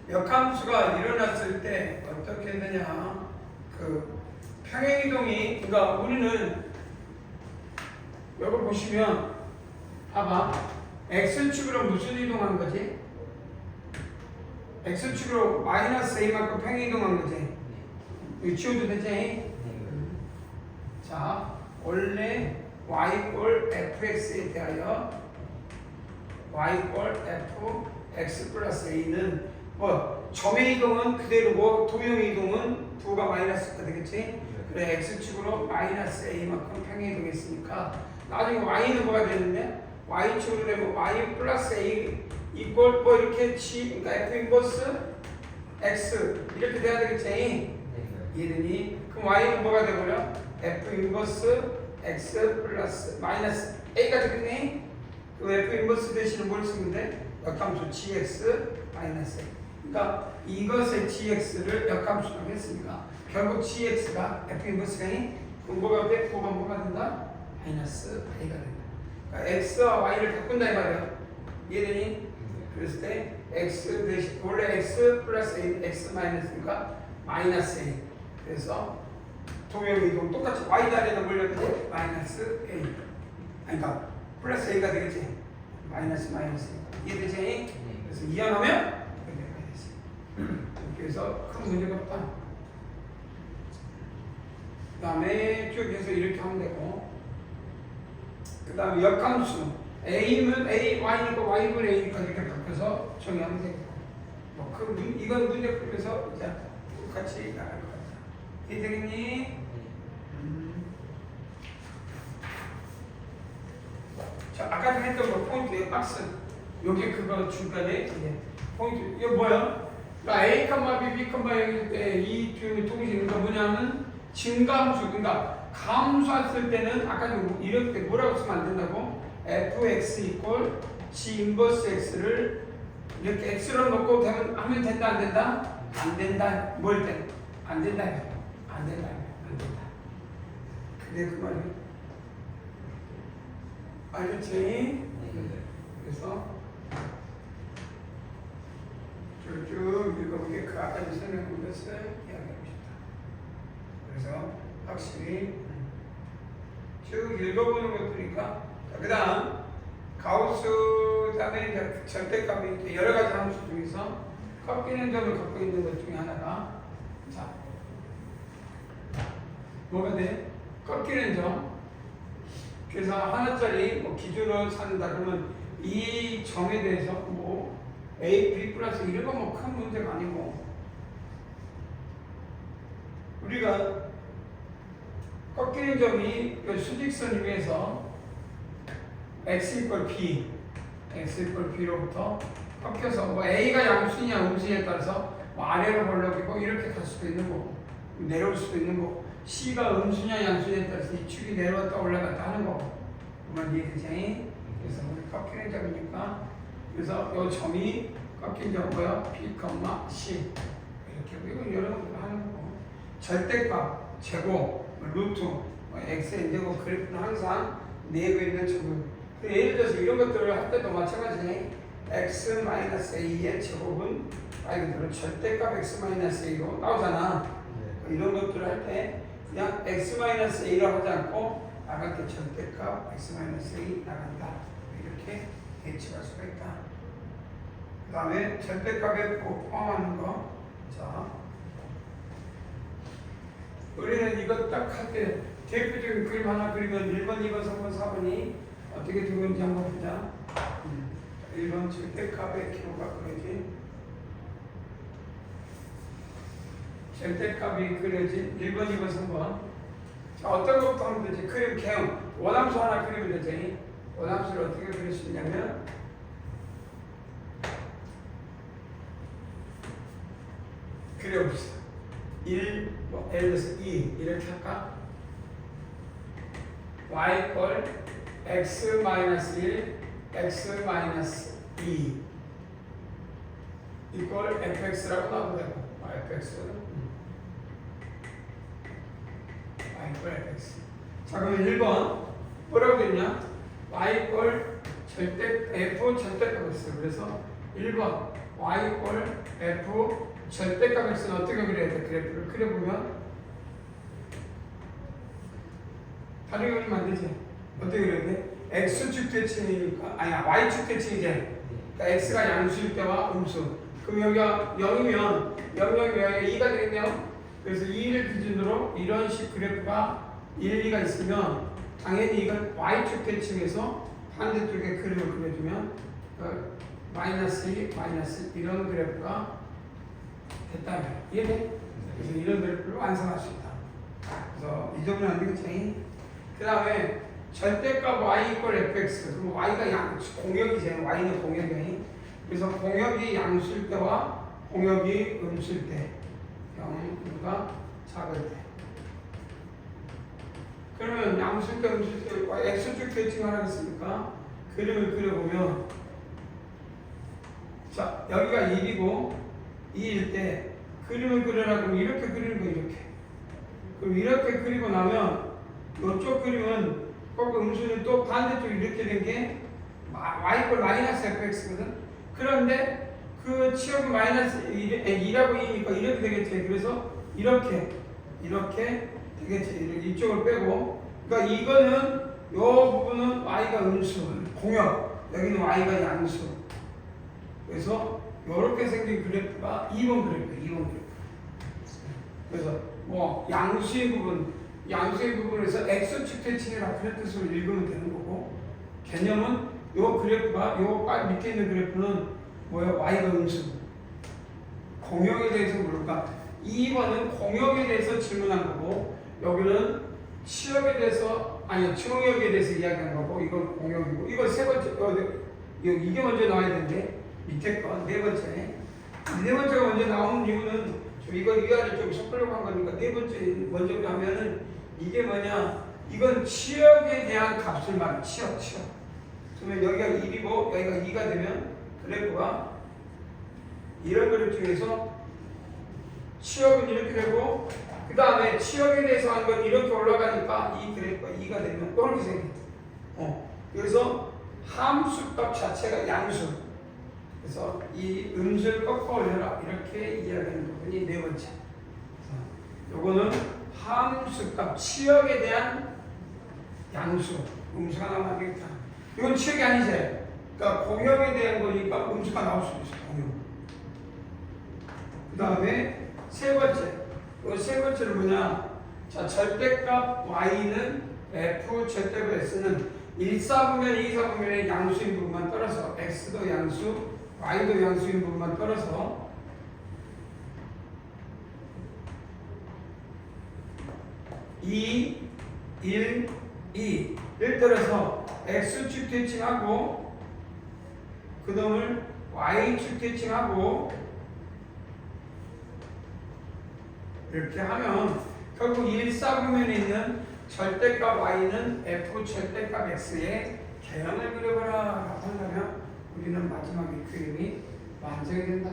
역함수가 일어났을 때 어떻게 했느냐? 그 평행이동이 그러니까 우리는 여기 보시면 봐봐. X축으로 무슨 이동한 거지? X축으로 마이너스 A만큼 평행이동한 거지? 이거 지워도 되지? 자, 원래 Y 꼴 fx에 대하여 Y 꼴 fx 플러스 A는 뭐 점의 이동은 그대로고 도형의 이동은 부가 마이너스가 되겠지? 그래 X축으로 마이너스 A만큼 평행이동했으니까 나중에 Y는 뭐가 되는데? Y축으로 되면 Y 플러스 A 이꼴 뭐 이렇게 G 그러니까 F 인버스 X 이렇게 돼야 되겠지? 이해되니? 그럼 Y는 뭐가 되버려? F 인버스 X 플러스 마이너스 A가 되겠니? 그 F 인버스 대신에 뭘 쓰면 돼? 역함수 GX 마이너스 A 그러니까 이것의 GX를 역함수라고 했으니까 결국 GX가 F 인버스가 그럼 뭐가 돼? 뭐가 뭐가 된다? 마이너스 A가 된다. 그러니까 X와 Y를 바꾼다 이 말이야. 이해되니? 그랬을 때 X 대신 원래 X 플러스 A, X 마이너스니까 마이너스 A. 그래서 도형 이동 똑같이 Y 자리에다 몰려도 마이너스 A. 그러니까 플러스 A가 되겠지. 마이너스 이해되지? 그래서 이항하면 문제가 되지. 그래서 큰 문제가 없다. 그 다음에 쭉 해서 이렇게 하면 되고 그 다음에 역함수 A면 A, Y니까 Y분 A니까 이렇게 바꿔서 정의하면 되겠고 뭐 이건 문제 풀면서 이제 같이 나갈 것 같아. 이해되겠니? 자 아까 했던 거 포인트에 박스 여기 그거 중간에 포인트 이거 뭐야? 그러니까 A, B, B, 0일 때 이 두 통신 그러니까 뭐냐면 증가함수 그러니까 감수했을 때는 아까 이럴 때 뭐라고 쓰면 안 된다고? fx 이꼴 g 인버스 x를 이렇게 x로 놓고 하면 된다 안 된다? 안 된다. 뭘 때? 안 된다. 안 된다. 안 된다. 그게 그 말이야. 알겠지? 그래서 쭉 읽어보게 그 아까 설명한 것을 이야기하고 싶다. 그래서 확실히 쭉 읽어보는 것들이니까 그 다음 가우스 다음에 이제 절대값이 여러 가지 함수 중에서 꺾이는 점을 갖고 있는 것 중에 하나가 자 뭐가 돼? 꺾이는 점. 그래서 하나짜리 뭐 기준으로 산다 그러면 이 점에 대해서 뭐 A, B 플러스 이런 건 뭐 큰 문제가 아니고 우리가 꺾이는 점이 이 수직선 위에서 x = b, x = b로부터 꺾여서 뭐 a가 양수냐 음수냐에 따라서 뭐 아래로 벌려지고 이렇게 갈 수도 있는 거고 내려올 수도 있는 거고 c가 음수냐 양수냐에 따라서 이 축이 내려왔다 올라갔다 하는 거고 그러면 이해되지? 그래서 우리 꺾이는 점이니까 그래서 이 점이 꺾인 점 뭐야? b, c 이렇게 이건 여러 가지로 하는 거고 절대값, 제곱, 루트, x의 제곱 그래프는 항상 내고 있는 점을 예를 들어서 이런 것들을 할 때도 마찬가지네. x-a의 제곱은 말 그대로 절대값 x-a로 나오잖아. 이런 것들을 할 때 그냥 x-a라고 하지 않고 나갈 때 절대값 x-a 나간다. 이렇게 대치할 수가 있다. 그 다음에 절대값에 포함하는 거. 자, 우리는 이거 딱 할 때 대표적인 그림 하나 그리면 1번, 2번, 3번, 4번이 어떻게 되는지 한번 보자. 1번 절대값의 기호가 그려진 절대값이 그려진 1번, 2번, 3번. 자, 어떤 것부터 하면 되지? 그림 개형. 원함수 하나 그리면 되지. 원함수를 어떻게 그릴 수 있냐면 그려봅시다. 1, 뭐 예를 들어서 2 이렇게 할까? y = x-1, x-2 이걸 fx라고 나오면 되고 fx는 y = fx. 자 그러면 1번 뭐라고 되냐? y = f 절대값 x. 그래서 1번 y = f 절대값 x는 어떻게 그려야 돼? 그래프를 그려보면 다르게 그리면 안 되지. 어떻게 그려야 돼? x축 대칭이니까 아니야 y축 대칭이지. 그러니까 x가 양수일 때와 음수. 그럼 여기가 0이면 0이 2가 되겠네요. 그래서 2를 기준으로 이런 식 그래프가 1, 2가 있으면 당연히 이건 y축 대칭에서 반대쪽에 그림을 그려주면 마이너스 2, 마이너스 이런 그래프가 됐다. 이해돼? 그래서 이런 그래프를 완성할 수 있다. 그래서 이 정도는 안 되겠지. 그 다음에 절대값 y = fx. 그럼 y가 공역이지. y는 공역이. 그래서 공역이 양수일 때와 공역이 음수일 때 0보다 작을 때. 그러면 양수일 때 음수일 때 x축 대칭을 하겠습니까? 그림을 그려보면 자 여기가 1이고 2일 때 그림을 그려라 그러면 이렇게 그리는 거예요. 이렇게. 그럼 이렇게 그리고 나면 이쪽 그림은 꼭 음수는 또 반대쪽 이렇게 된 게 y = -fx거든. 그런데 그 치역이 마이너스 2라고 2니까 이렇게 되겠지. 그래서 이렇게 되겠지. 이쪽을 빼고 그러니까 이거는 요 부분은 y가 음수 공역, 여기는 y가 양수. 그래서 이렇게 생긴 그래프가 2번 그래프. 그래서 뭐 양수의 부분에서 x축 대칭이라 그런 뜻으로 읽으면 되는 거고 개념은 요 그래프가 요 밑에 있는 그래프는 뭐야? y가 음수. 공역에 대해서 물을까? 2번은 공역에 대해서 질문한 거고 여기는 치역에 대해서 치역에 대해서 이야기한 거고 이건 공역이고 이거 세 번째 이게 먼저 나와야 되는데 밑에 거 네 번째. 네 번째가 먼저 나오는 이유는 이거 위아래 좀 섞으려고 한 거니까 네 번째 먼저 하면은 이게 뭐냐? 이건 치역에 대한 값을 말해. 치역. 그러면 여기가 1이고 여기가 2가 되면 그래프가 이런 그래프 중에서 치역은 이렇게 되고 그 다음에 치역에 대해서 한 건 이렇게 올라가니까 이 그래프가 2가 되면 이렇게 생겨. 그래서 함수값 자체가 양수. 그래서 이 음수를 꺾어 올려라 이렇게 이야기하는 부분이 네 번째. 요거는 함수값 치역에 대한 양수. 음수가 나오면 안 되겠다. 이건 치역이 아니지. 그러니까 공역에 대한 거니까 음수가 나올 수 있어. 공역. 그 다음에 세 번째. 세 번째는 뭐냐? 자, 절대값 y는 f 절대값 x는 1사분면 2사분면의 양수인 부분만 떨어서 x도 양수, y도 양수인 부분만 떨어서 2, 1, 2를 떨어서 x축 대칭하고 그 놈을 y축 대칭하고 이렇게 하면 결국 1사분면에 있는 절대값 y는 f 절대값 x의 개형을 그려봐라 라고 한다면 우리는 마지막에 그림이 완성이 된다.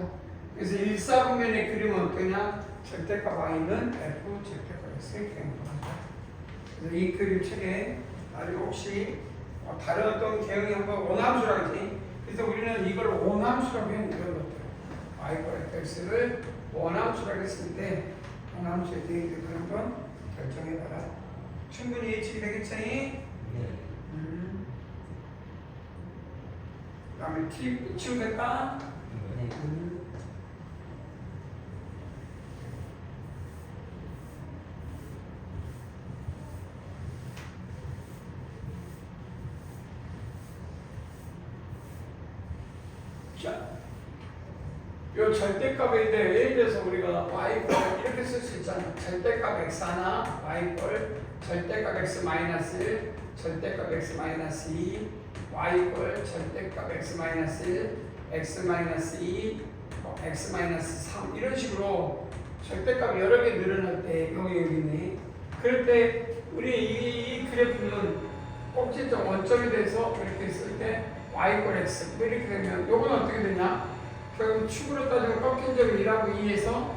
그래서 1사분면의 그림은 어떠냐? 절대값 y는 f 절대값 x의 개형을 한다. 그래서 이 그림책에 나중에 혹시 다른 어떤 개형이 한번 원함수라지. 그래서 우리는 이걸 원함수라고 해요. 이런 것들 y과 fx를 원함수라고 했을 때 원함수에 대해 그런 건 결정해봐라. 충분히 예측이 되겠지? 네. 그 다음에 t 치우될까? 네. 자, 요 절대값에 대해 예를 들어서 우리가 y꼴 이렇게 쓸 수 있잖아. 절대값 x 하나, y꼴 절대값 x 마이너스 1, 절대값 x 마이너스 2, y꼴 절대값 x 마이너스 1, x 마이너스 2, x 마이너스 3 이런 식으로 절대값 여러 개 늘어날 때 여기 있네. 그럴 때 우리 이 그래프는 꼭지점 원점에 대해서 이렇게 쓸 때 y꼴 x 이렇게 되면 요건 어떻게 되냐? 결국 축으로 따지면 꺾인 점이 1하고 2에서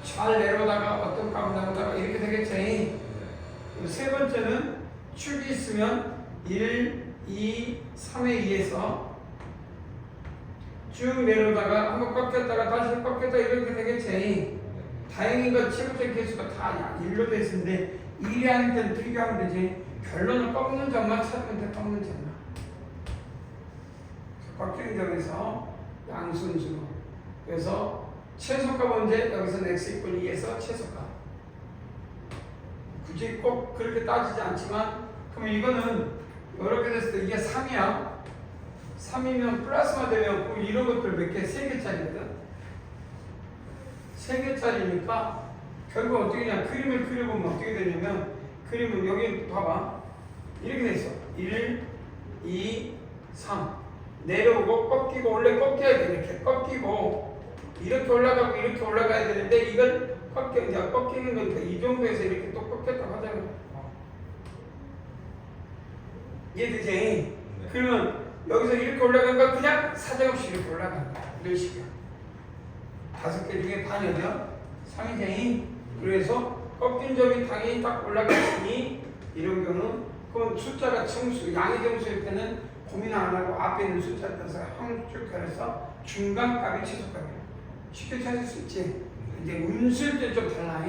잘 내려오다가 어떤 값을 나오다가 이렇게 되겠지. 세 번째는 축이 있으면 1, 2, 3의 2에서 쭉 내려오다가 한번 꺾였다가 다시 꺾였다 이렇게 되겠지. 다행인 건 최고적 개수가 다 1로 돼 있는데 1이 아닐 때는 비교하면 되지. 결론은 꺾는 점만 찾으면 돼. 꺾는 점만. 꺾이는 점에서 양순수로. 그래서 최소값 언제? 여기서는 x 이퀄 2에서 최소값. 굳이 꼭 그렇게 따지지 않지만 그러면 이거는 이렇게 됐을 때 이게 3이야. 3이면 플러스만 되면 이런 것들 몇 개? 3개짜리거든. 3개짜리니까 결국 어떻게 되냐? 그림을 그려보면 어떻게 되냐면 그림은 여기 봐봐. 이렇게 돼 있어. 1, 2, 3 내려오고 꺾이고 원래 꺾여야 돼. 이렇게 꺾이고 이렇게 올라가고 이렇게 올라가야 되는데 이걸 꺾이는 거니까 이 정도에서 이렇게 또 꺾였다고 하잖아. 이해되지? 네. 그러면 여기서 이렇게 올라간 거 그냥 사정없이 이렇게 올라간 거야. 이런 식이야. 5개 중에 반이죠? 상이쟁이. 그래서 꺾인 점이 당연히 딱 올라갔으니 이런 경우는 그럼 숫자가 정수, 양의 정수일 때는 고민 안 하고 앞에 있는 숫자를 따서 한쭉 해서 중간값이 최소값이야. 쉽게 찾을 수 있지. 이제 음수일 때 좀 달라.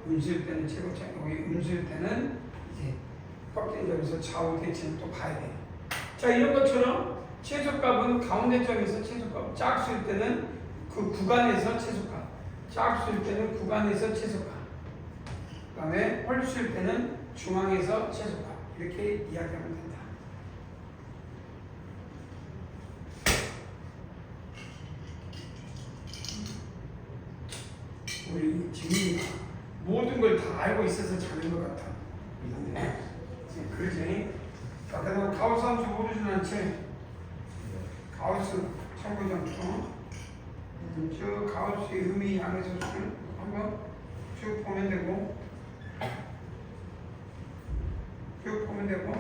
음수일 때는 최고차, 여기 음수일 때는 이제 꺾인 점에서 좌우 대칭을 또 봐야 돼. 자, 이런 것처럼 최소값은 가운데 점에서 최소값, 짝수일 때는 그 구간에서 최소값, 짝수일 때는 구간에서 최소값, 그 다음에 홀수일 때는 중앙에서 최소값 이렇게 이야기하면 된다. 우리 지금 모든 걸 다 알고 있어서 잘한 것 같아. 네. 그러지? 자, 내가 가우스 함수 모르진 않지? 가우스 참고점 쭉 가우스의 의미 양에서 수를 한번 쭉 보면 되고 쭉 보면 되고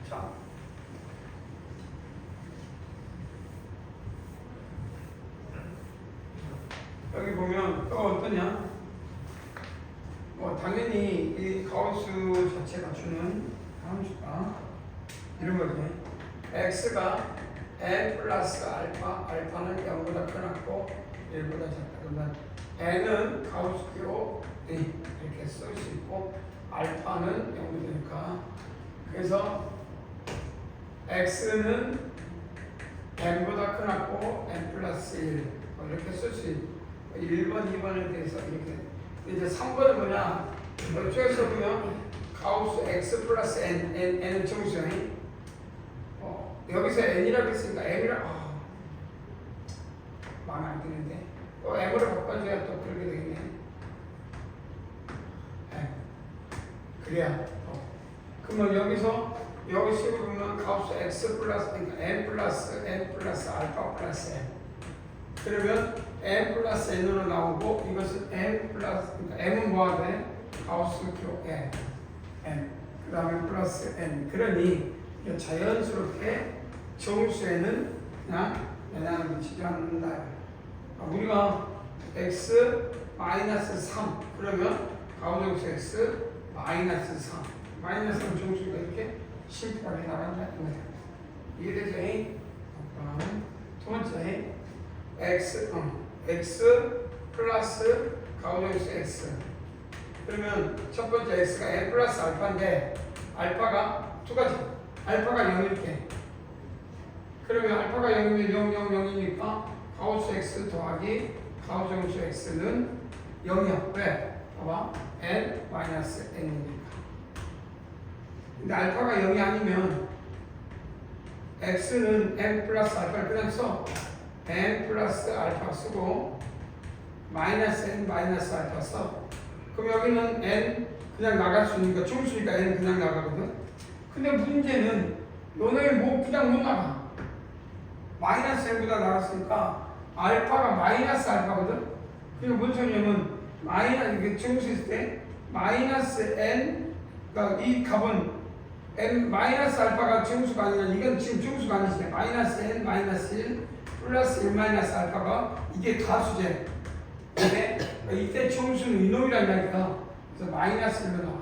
자, 여기 보면 또 어떠냐? 당연히 이 가우스 자체가 주는 함수가 이런 거지. x가 n 플러스 알파, 알파는 0보다 크고 1보다 작다. 그러면 n은 가우스기로 이렇게 쓸 수 있고 알파는 0보다 크니까 그래서 x는 n보다 크고 n 플러스 1 이렇게 쓸 수 있고 1번, 2번에 대해서 이렇게. 이제 3번은 뭐냐? 이쪽에서 보면 가우스 x 플러스 n은 정수야. 여기서 n이라고 했으니까 m이라 마음에 안 드는데 또 m으로 바꿔줘야 또 그렇게 되겠네. 그래야 그러면 여기서 보면 가우스 x 플러스 그러니까 n 플러스 알파 플러스 n 그러면 n 플러스 n으로 나오고 이것은 n 플러스 그러니까 m은 뭐가 돼? 가우스 교 n 그 다음에 플러스 n 그러니 자연스럽게 정수에는 그냥 영향을 미치지 않는다. 우리가 x 마이너스 3 그러면 가우정수 x 마이너스 3 마이너스 3 정수가 이렇게 심플하게 나간다 이 거야. 이해되죠? 두 번째 x 플러스 가우정수 x 그러면 첫 번째 x가 n 플러스 알파인데 알파가 두 가지 알파가 0일 때 그러면 알파가 0이면 0, 0, 0이니까 가우스 x 더하기 가우정수 x는 0이야. 왜? 봐봐. n 마이너스 n이니까. 근데 알파가 0이 아니면 x는 n 플러스 알파를 그냥 써. n 플러스 알파 쓰고 마이너스 n 마이너스 알파 써. 그럼 여기는 n 그냥 나갈 수 있으니까 정수니까 n 그냥 나가거든. 근데 문제는 너네 그냥 못 나가. 마이너스 n보다 나갔으니까 알파가 마이너스 알파거든. 그게 뭔 소리냐면 이게 정수 있을 때 마이너스 n 그러니까 이 값은 n 마이너스 알파가 정수가 아니라 이건 지금 정수가 아니지. 마이너스 n 마이너스 1 플러스 1 마이너스 알파가 이게 다수제. 근데 이때 정수는 이놈이란 이야기야. 그래서 마이너스 1로 나와.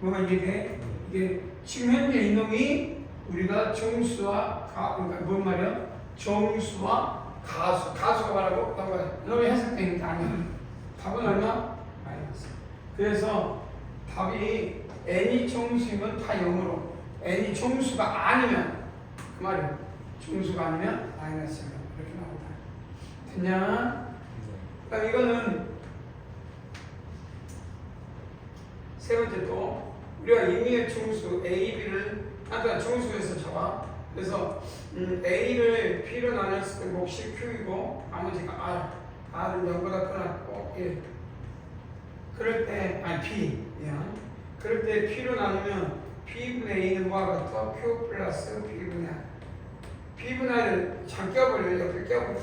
뭐가 이게 이게 지금 현재 이놈이 우리가 정수와 그러니까 뭔 말이야? 정수와 가수가 말하고 이놈이 해석되니까 아니야. 답은 얼마? 마이너스. 그래서 답이 n이 정수이면 다 0으로 n이 정수가 아니면 그 말이야. 정수가 아니면 마이너스 0 이렇게 나온다. 됐냐? 그럼 이거는 세 번째 또 우리가 임의의 정수 A, B를 정수에서 잡아. 그래서 A를 P로 나눴을 때 몫이 Q이고 나머지가 R은 0보다 크고 1. 그럴 때 P. 그럴 때 P로 나누면 P분의 A는 뭐가 같아? Q 플러스 P분의 R. P분의 R을 잘 껴버려요. 옆에 껴버려.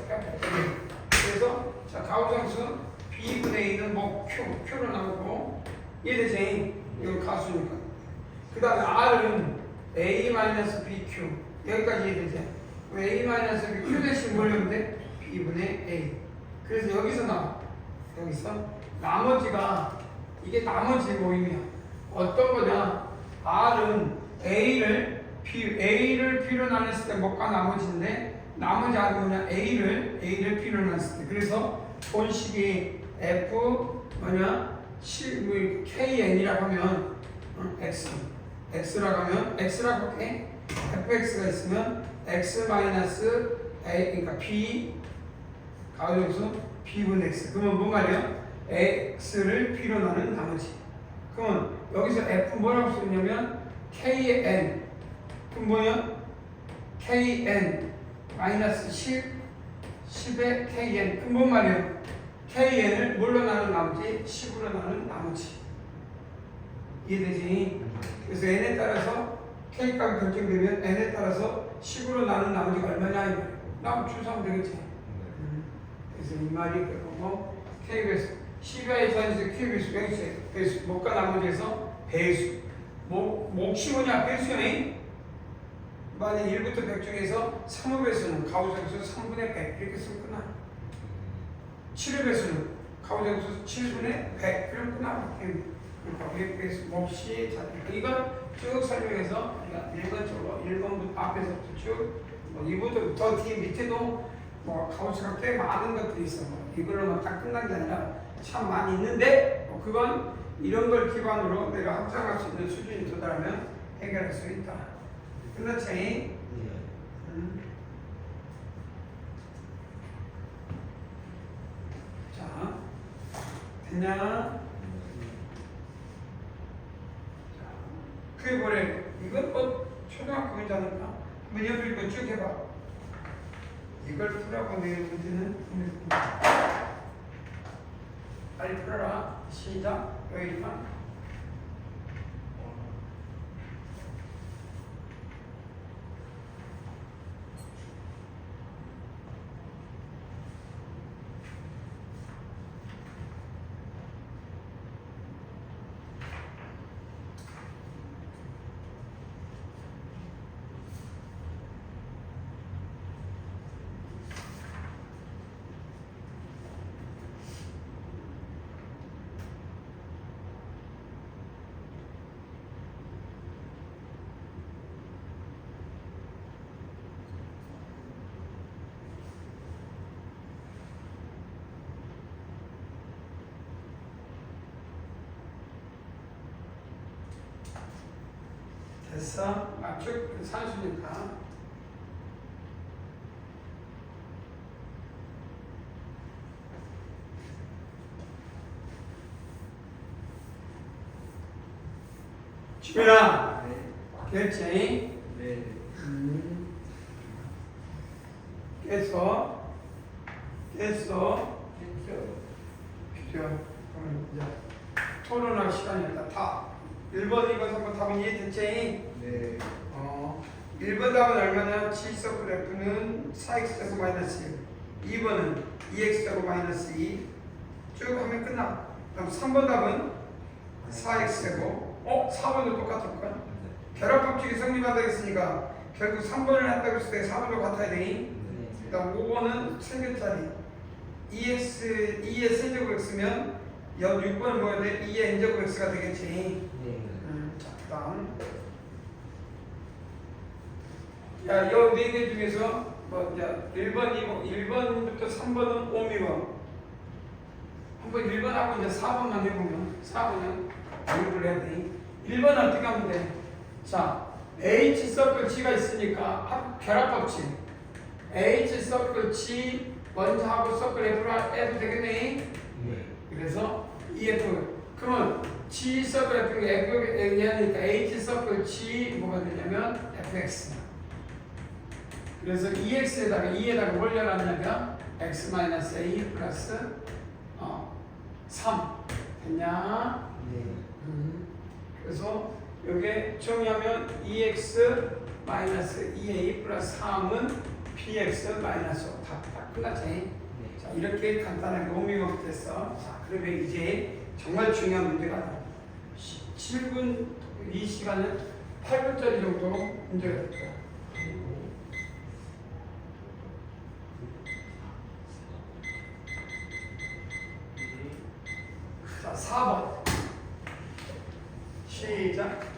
그래서 자 가우정수 P분의 A는 뭐 Q로 나누고 이해되지? 이건 가수니까. 그 다음에 R은 A-BQ 여기까지 이해되지? A-BQ 대신 뭘 하면 돼? B분의 A. 그래서 여기서 나와. 여기서 나머지가 이게 나머지 모임이야. 어떤 거냐? R은 A를 P로 나눴을 때 뭐가 나머지인데 나머지 R은 뭐냐? A를 P로 나눴을 때. 그래서 본식이 F KN이라고 하면 X라고 하면 X라고 해. fx가 있으면 X 마이너스 A 그러니까 P 가우정수 B분의 X. 그러면 뭔 말이야? X를 P로 나눈 나머지. 그러면 여기서 F 뭐라고 쓰냐면 KN. 그럼 뭐냐? KN 마이너스 10의 KN. 그럼 뭔 말이야? KN을 뭘로 나눈 나머지? 10으로 나눈 나머지. 이해되지? 그래서 n에 따라서 k값이 결정되면 n에 따라서 10으로 나눈 나머지가 얼마냐? 나무 추수하면 되겠지. 그래서 이 말이 그거고 k배수 10의 전수 q배수 배수 목과 나머지에서 배수 몫이 뭐냐? 배수네. 만약 1부터 100 중에서 3의 배수는 가우정수 3분의 100 이렇게 쓰면 끝나. 7의 배수는 가우정수 7분의 100 그럼 끝나. 그래서 몫이 이건 쭉 설명해서 우리가 1번부터 앞에서부터 쭉 2부터 더 뒤에 밑에도 가우스가 꽤 많은 것들이 있어. 이걸로만 딱 끝난 게 아니라 참 많이 있는데 그건 이런 걸 기반으로 내가 확장할 수 있는 수준이 도달하면 해결할 수 있다. 끝났지? 네. 자, 됐냐? 자, 그게 뭐래? 이건 뭐 초등학교 문제니까 한번 여기 이거 쭉 해봐. 이걸 풀라고 내는 문제는 빨리 풀어라. 시작. 여기만. 됐어? 맞축 산수니까. 지민아, 됐지? 네. 깼어? 깼어? 했죠. 그죠? 그럼 이제 토론할 시간이었다. 답. 1번, 2번, 3번 답은 이해됐지? 네. 1번 답은 얼마냐? G 서클 F는 4x제곱 마이너스 1. 2번은 2x제곱 마이너스 2. 쭉 하면 끝나. 그럼 3번 답은 4x제곱. 4번도 똑같을 거야. 결합 법칙이 성립한다고 했으니까 결국 3번을 한다고 했을 때 4번도 같아야 되니. 그다음 5번은 3개짜리 2의 세제곱 x면 여 6번은 뭐야 돼? 2의 n제곱 x가 되겠지. 네. 자, 그다음 야, 요 네 개 중에서 뭐 이제 1번, 2번, 1번부터 3번은 오미고 한번 1번하고 이제 4번만 해보면 4번은 공부를 해야 돼. 1번 어떻게 하면 돼? 자, H 서클 G가 있으니까 결합법칙 H 서클 G 먼저 하고 서클 F를 해도 되겠네. 네. 그래서 EF 그러면 G 서클 F가 F 얘기하니까 H 서클 G 뭐가 되냐면 FX. 그래서 EX에다가 2에다가 올려놨냐면 X-A 플러스 3 됐냐? 네. 그래서 여기에 정의하면 EX 마이너스 2A 플러스 3은 PX 마이너스 5 다 끝났지? 네. 자, 이렇게 간단하게 오밍업 됐어. 자, 그러면 이제 정말 중요한 문제가 7분 이 시간은 8분짜리 정도로 문제가 됐고요. 자, 4번 시작.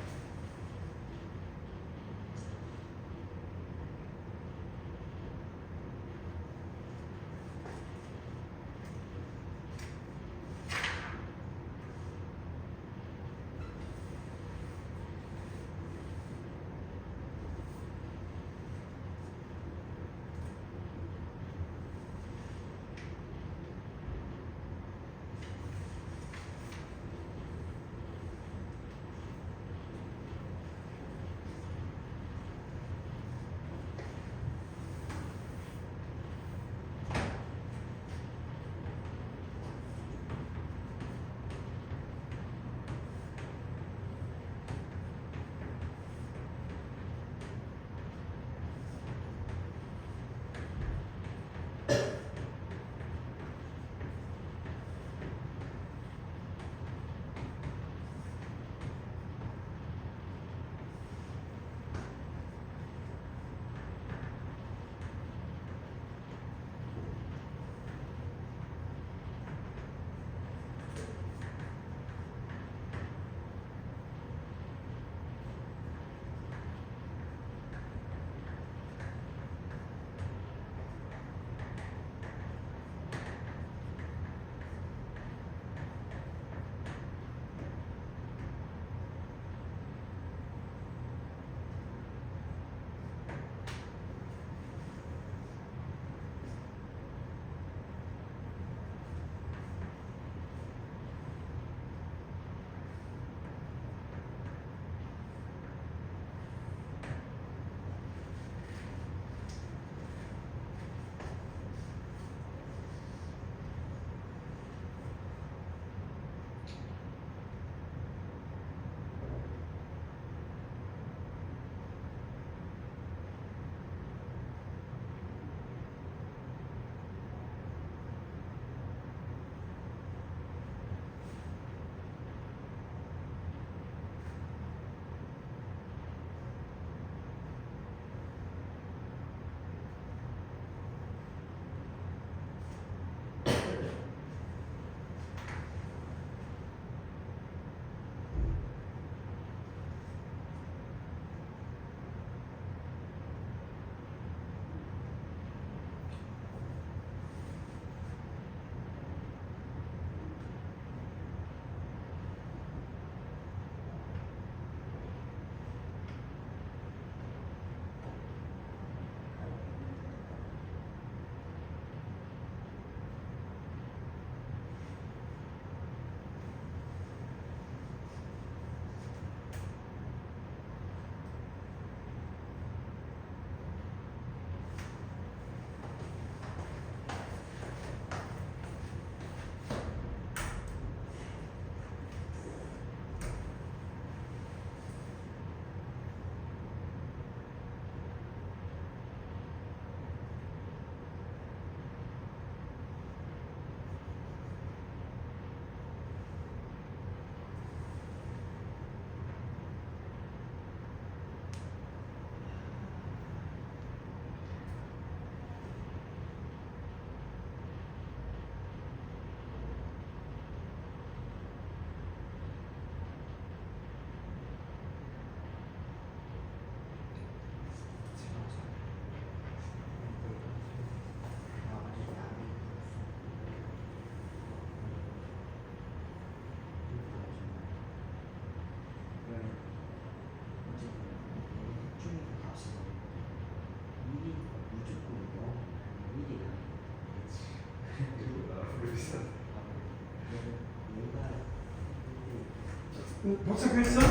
복습했어?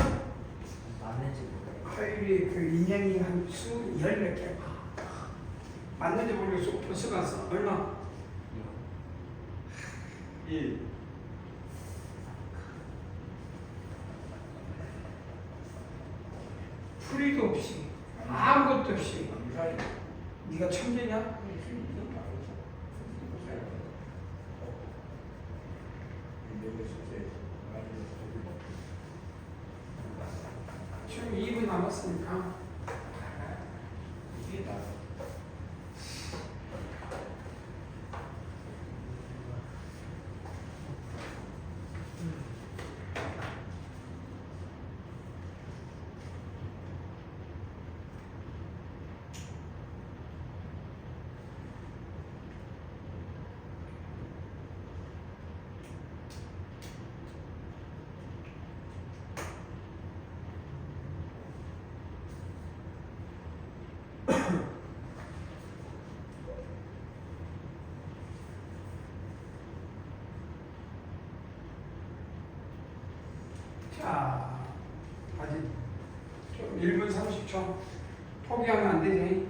맞는지 모르겠어요. 화요일에 그 인형이 한 수 열 몇 개. 맞는지 모르겠어. 벌써 갔어. 얼마? 1. 풀이도 없이 아무것도 없이 암살. 네가 천재냐? 지금 2분 남았으니까 이게 나. 자 아직 좀 1분 30초 포기하면 안 되지.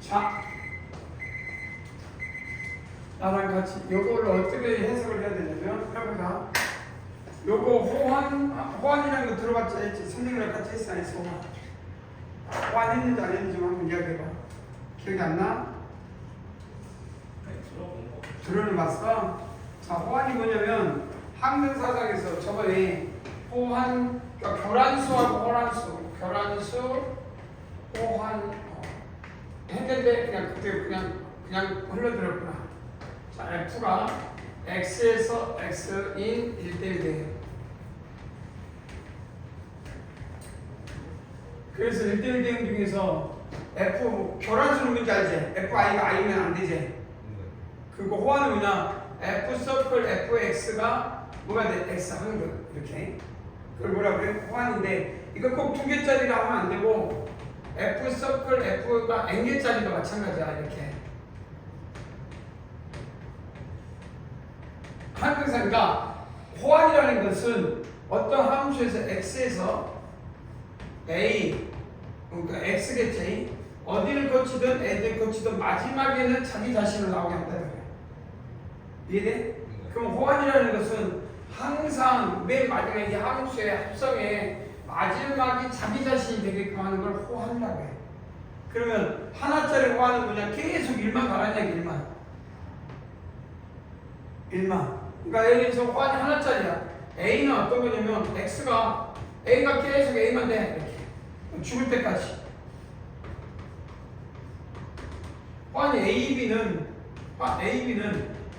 자, 나랑 같이 요거를 어떻게 해석을 해야 되냐면 해보자. 요거 호환이라는 거 들어봤지? 했지? 선생님이랑 같이 했어 안 했어? 호환했는지 안 했는지 한번 이야기해봐. 기억이 안 나? 들어는 봤어? 자, 호환이 뭐냐면 학문사상에서 저번에 호환, 그러니까 교란수하고 교란수, 호환 했는데 그냥 그때 그냥 흘러들었구나. 자, F가 X에서 X인 1대1 돼요. 그래서 1대1 대응 중에서 F 교란수는 뭔지 알지? FI가 I면 안 되지. 그리고 호환은 뭐냐? F 서클 FX가 뭐가 돼? X 한글 이렇게. 그걸 뭐라 그래? 호환인데 이거 꼭 두 개짜리라 하면 안 되고 F 서클 F가 n개짜리도 마찬가지야 이렇게. 항상 그러니까 호환이라는 것은 어떤 함수에서 x에서 a 그러니까 x겠지 어디를 거치든 애들 거치든 마지막에는 자기 자신을 나오게 한다는 거야. 이해돼? 그럼 호환이라는 것은 항상 맨 마지막에 이 함수의 합성에 마지막이 자기 자신이 되게끔 하는 걸 호환이라고 해. 그러면 하나짜리 호환은 뭐냐? 계속 1만 가라냐 1만. 그러니까 예를 들어서 호환이 하나짜리야. A는 어떤 거냐면 X가 A가 계속 A만 돼 이렇게 죽을 때까지. 호환이 AB는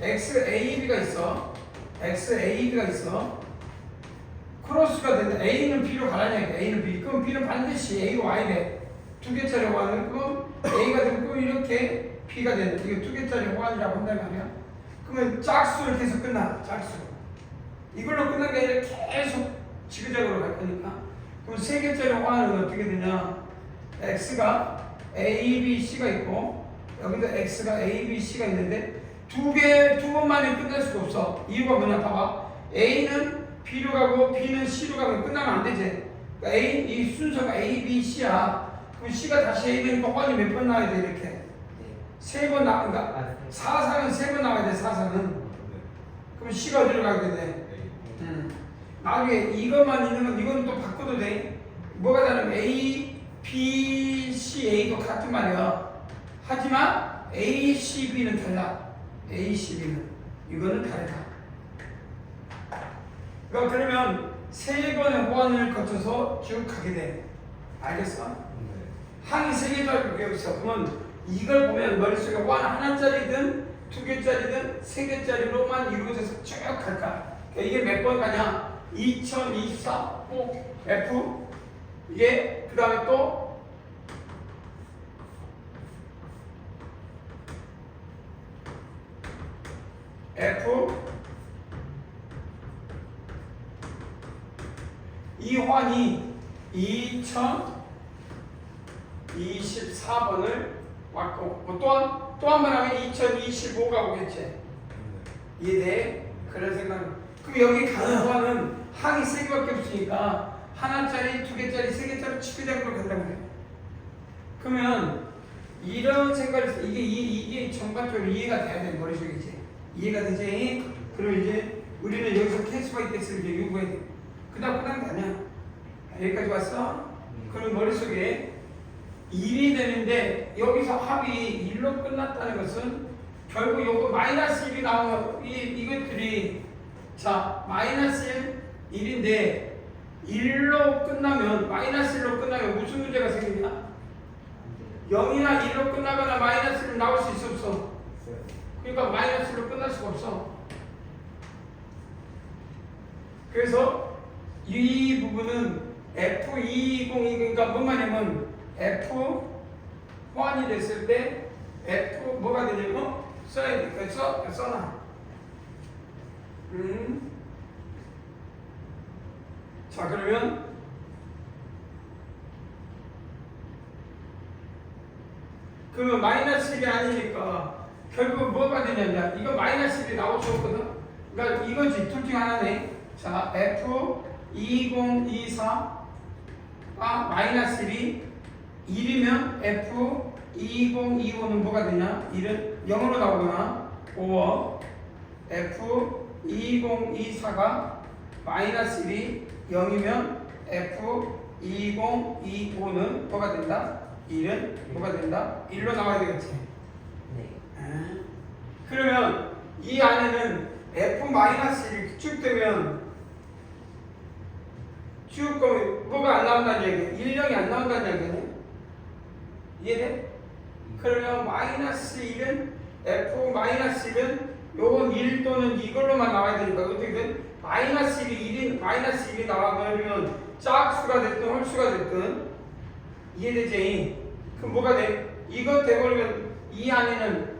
X AB가 있어. X AB가 있어. 크로스가 된다. A는 B로 가라냐 A는 B. 그럼 B는 반드시 A로 와야 돼. 두 개짜리 호환은 그럼 A가 되고 이렇게 B가 된다. 이게 두 개짜리 호환이라고 한단 말이야. 그러면 짝수를 계속 끝나. 짝수. 이걸로 끝난 게 아니라 계속 지그재그로 갈 거니까. 그럼 세 개짜리 호환은 어떻게 되냐? X가 A, B, C가 있고 여기서 x가 a, b, c가 있는데 두 번만에 끝날 수가 없어. 이유가 뭐냐 봐봐. a는 b로 가고 b는 c로 가면 끝나면 안 되지. 그러니까 a 이 순서가 a, b, c야. 그럼 c가 다시 a 되니까 호환이 몇 번 나와야 돼 이렇게. 네. 세 번 나온다. 사상은 세 번 나와야 돼 사상은. 그럼 c가 어디로 가게 돼? 나중에 이것만 있는 건 이거는 또 바꿔도 돼. 뭐가 다르면 A, B, C, A도 같은 말이야. 하지만 A, C, B는 달라. A, C, B는 이거는 다르다. 그러면 세 번의 호환을 거쳐서 쭉 가게 돼. 알겠어? 항이 세 개짜리 없어. 그러면 이걸 보면 머릿속에 호환 하나짜리든 두 개짜리든 세 개짜리로만 이루어져서 쭉 갈까? 그러니까 이게 몇 번 가냐? 2024 F 이게 그 다음에 또 F 이 호환이 2024번을 왔고 또 한 번 하면 2025가 오겠지. 이해돼? 그런 생각. 그럼 여기 가는 호환은 항이 세 개밖에 없으니까 하나짜리, 두 개짜리, 세 개짜리 치기장으로 간다고 해. 그러면 이런 생각에서 이게 전반적으로 이해가 돼야 돼 머릿속에 이제 이해가 되지. 그럼 이제 우리는 여기서 케이스 바이 케이스를 이제 요구해야 돼. 그다음 끝난 게 아니야. 여기까지 왔어? 그럼 머릿속에 1이 되는데 여기서 합이 1로 끝났다는 것은 결국 요거 마이너스 1이 나오면 이것들이 자 마이너스 1인데 1로 끝나면 마이너스 1로 끝나면 무슨 문제가 생기냐? 0이나 1로 끝나거나 마이너스 1로 나올 수 있어 없어? 그러니까 마이너스 1로 끝날 수가 없어. 그래서 이 부분은 F220 그러니까 뭔 말이냐면 F 호환이 됐을 때 F 뭐가 되냐면 써야 돼. 그래서 써놔. 자 그러면 그러면 마이너스 1이 아니니까 결국 뭐가 되냐면 이거 마이너스 1이 나올 수 없거든. 그러니까 이거지 둘 중 하나네. 자 F2024가 마이너스 1이 1이면 F2025는 뭐가 되냐? 1은 0으로 나오거나 5어 F2024가 마이너스 1이 0이면 F2025는 뭐가 된다? 1은 뭐가 된다? 1로 나와야 되겠지. 네. 그러면 이 안에는 F-1이 쭉 되면 쭉 거면 뭐가 안 나온다는 얘기야? 1, 0이 안 나온다는 얘기네. 이해돼? 그러면 마이너스 1은 F-1은 요건 1 또는 이걸로만 나와야 되니까 어떻게든 마이너스 1이 마이너스 1이 나와버리면 짝수가 됐든 홀수가 됐든 이해되지? 그럼 뭐가 돼? 이거 돼버리면 이 안에는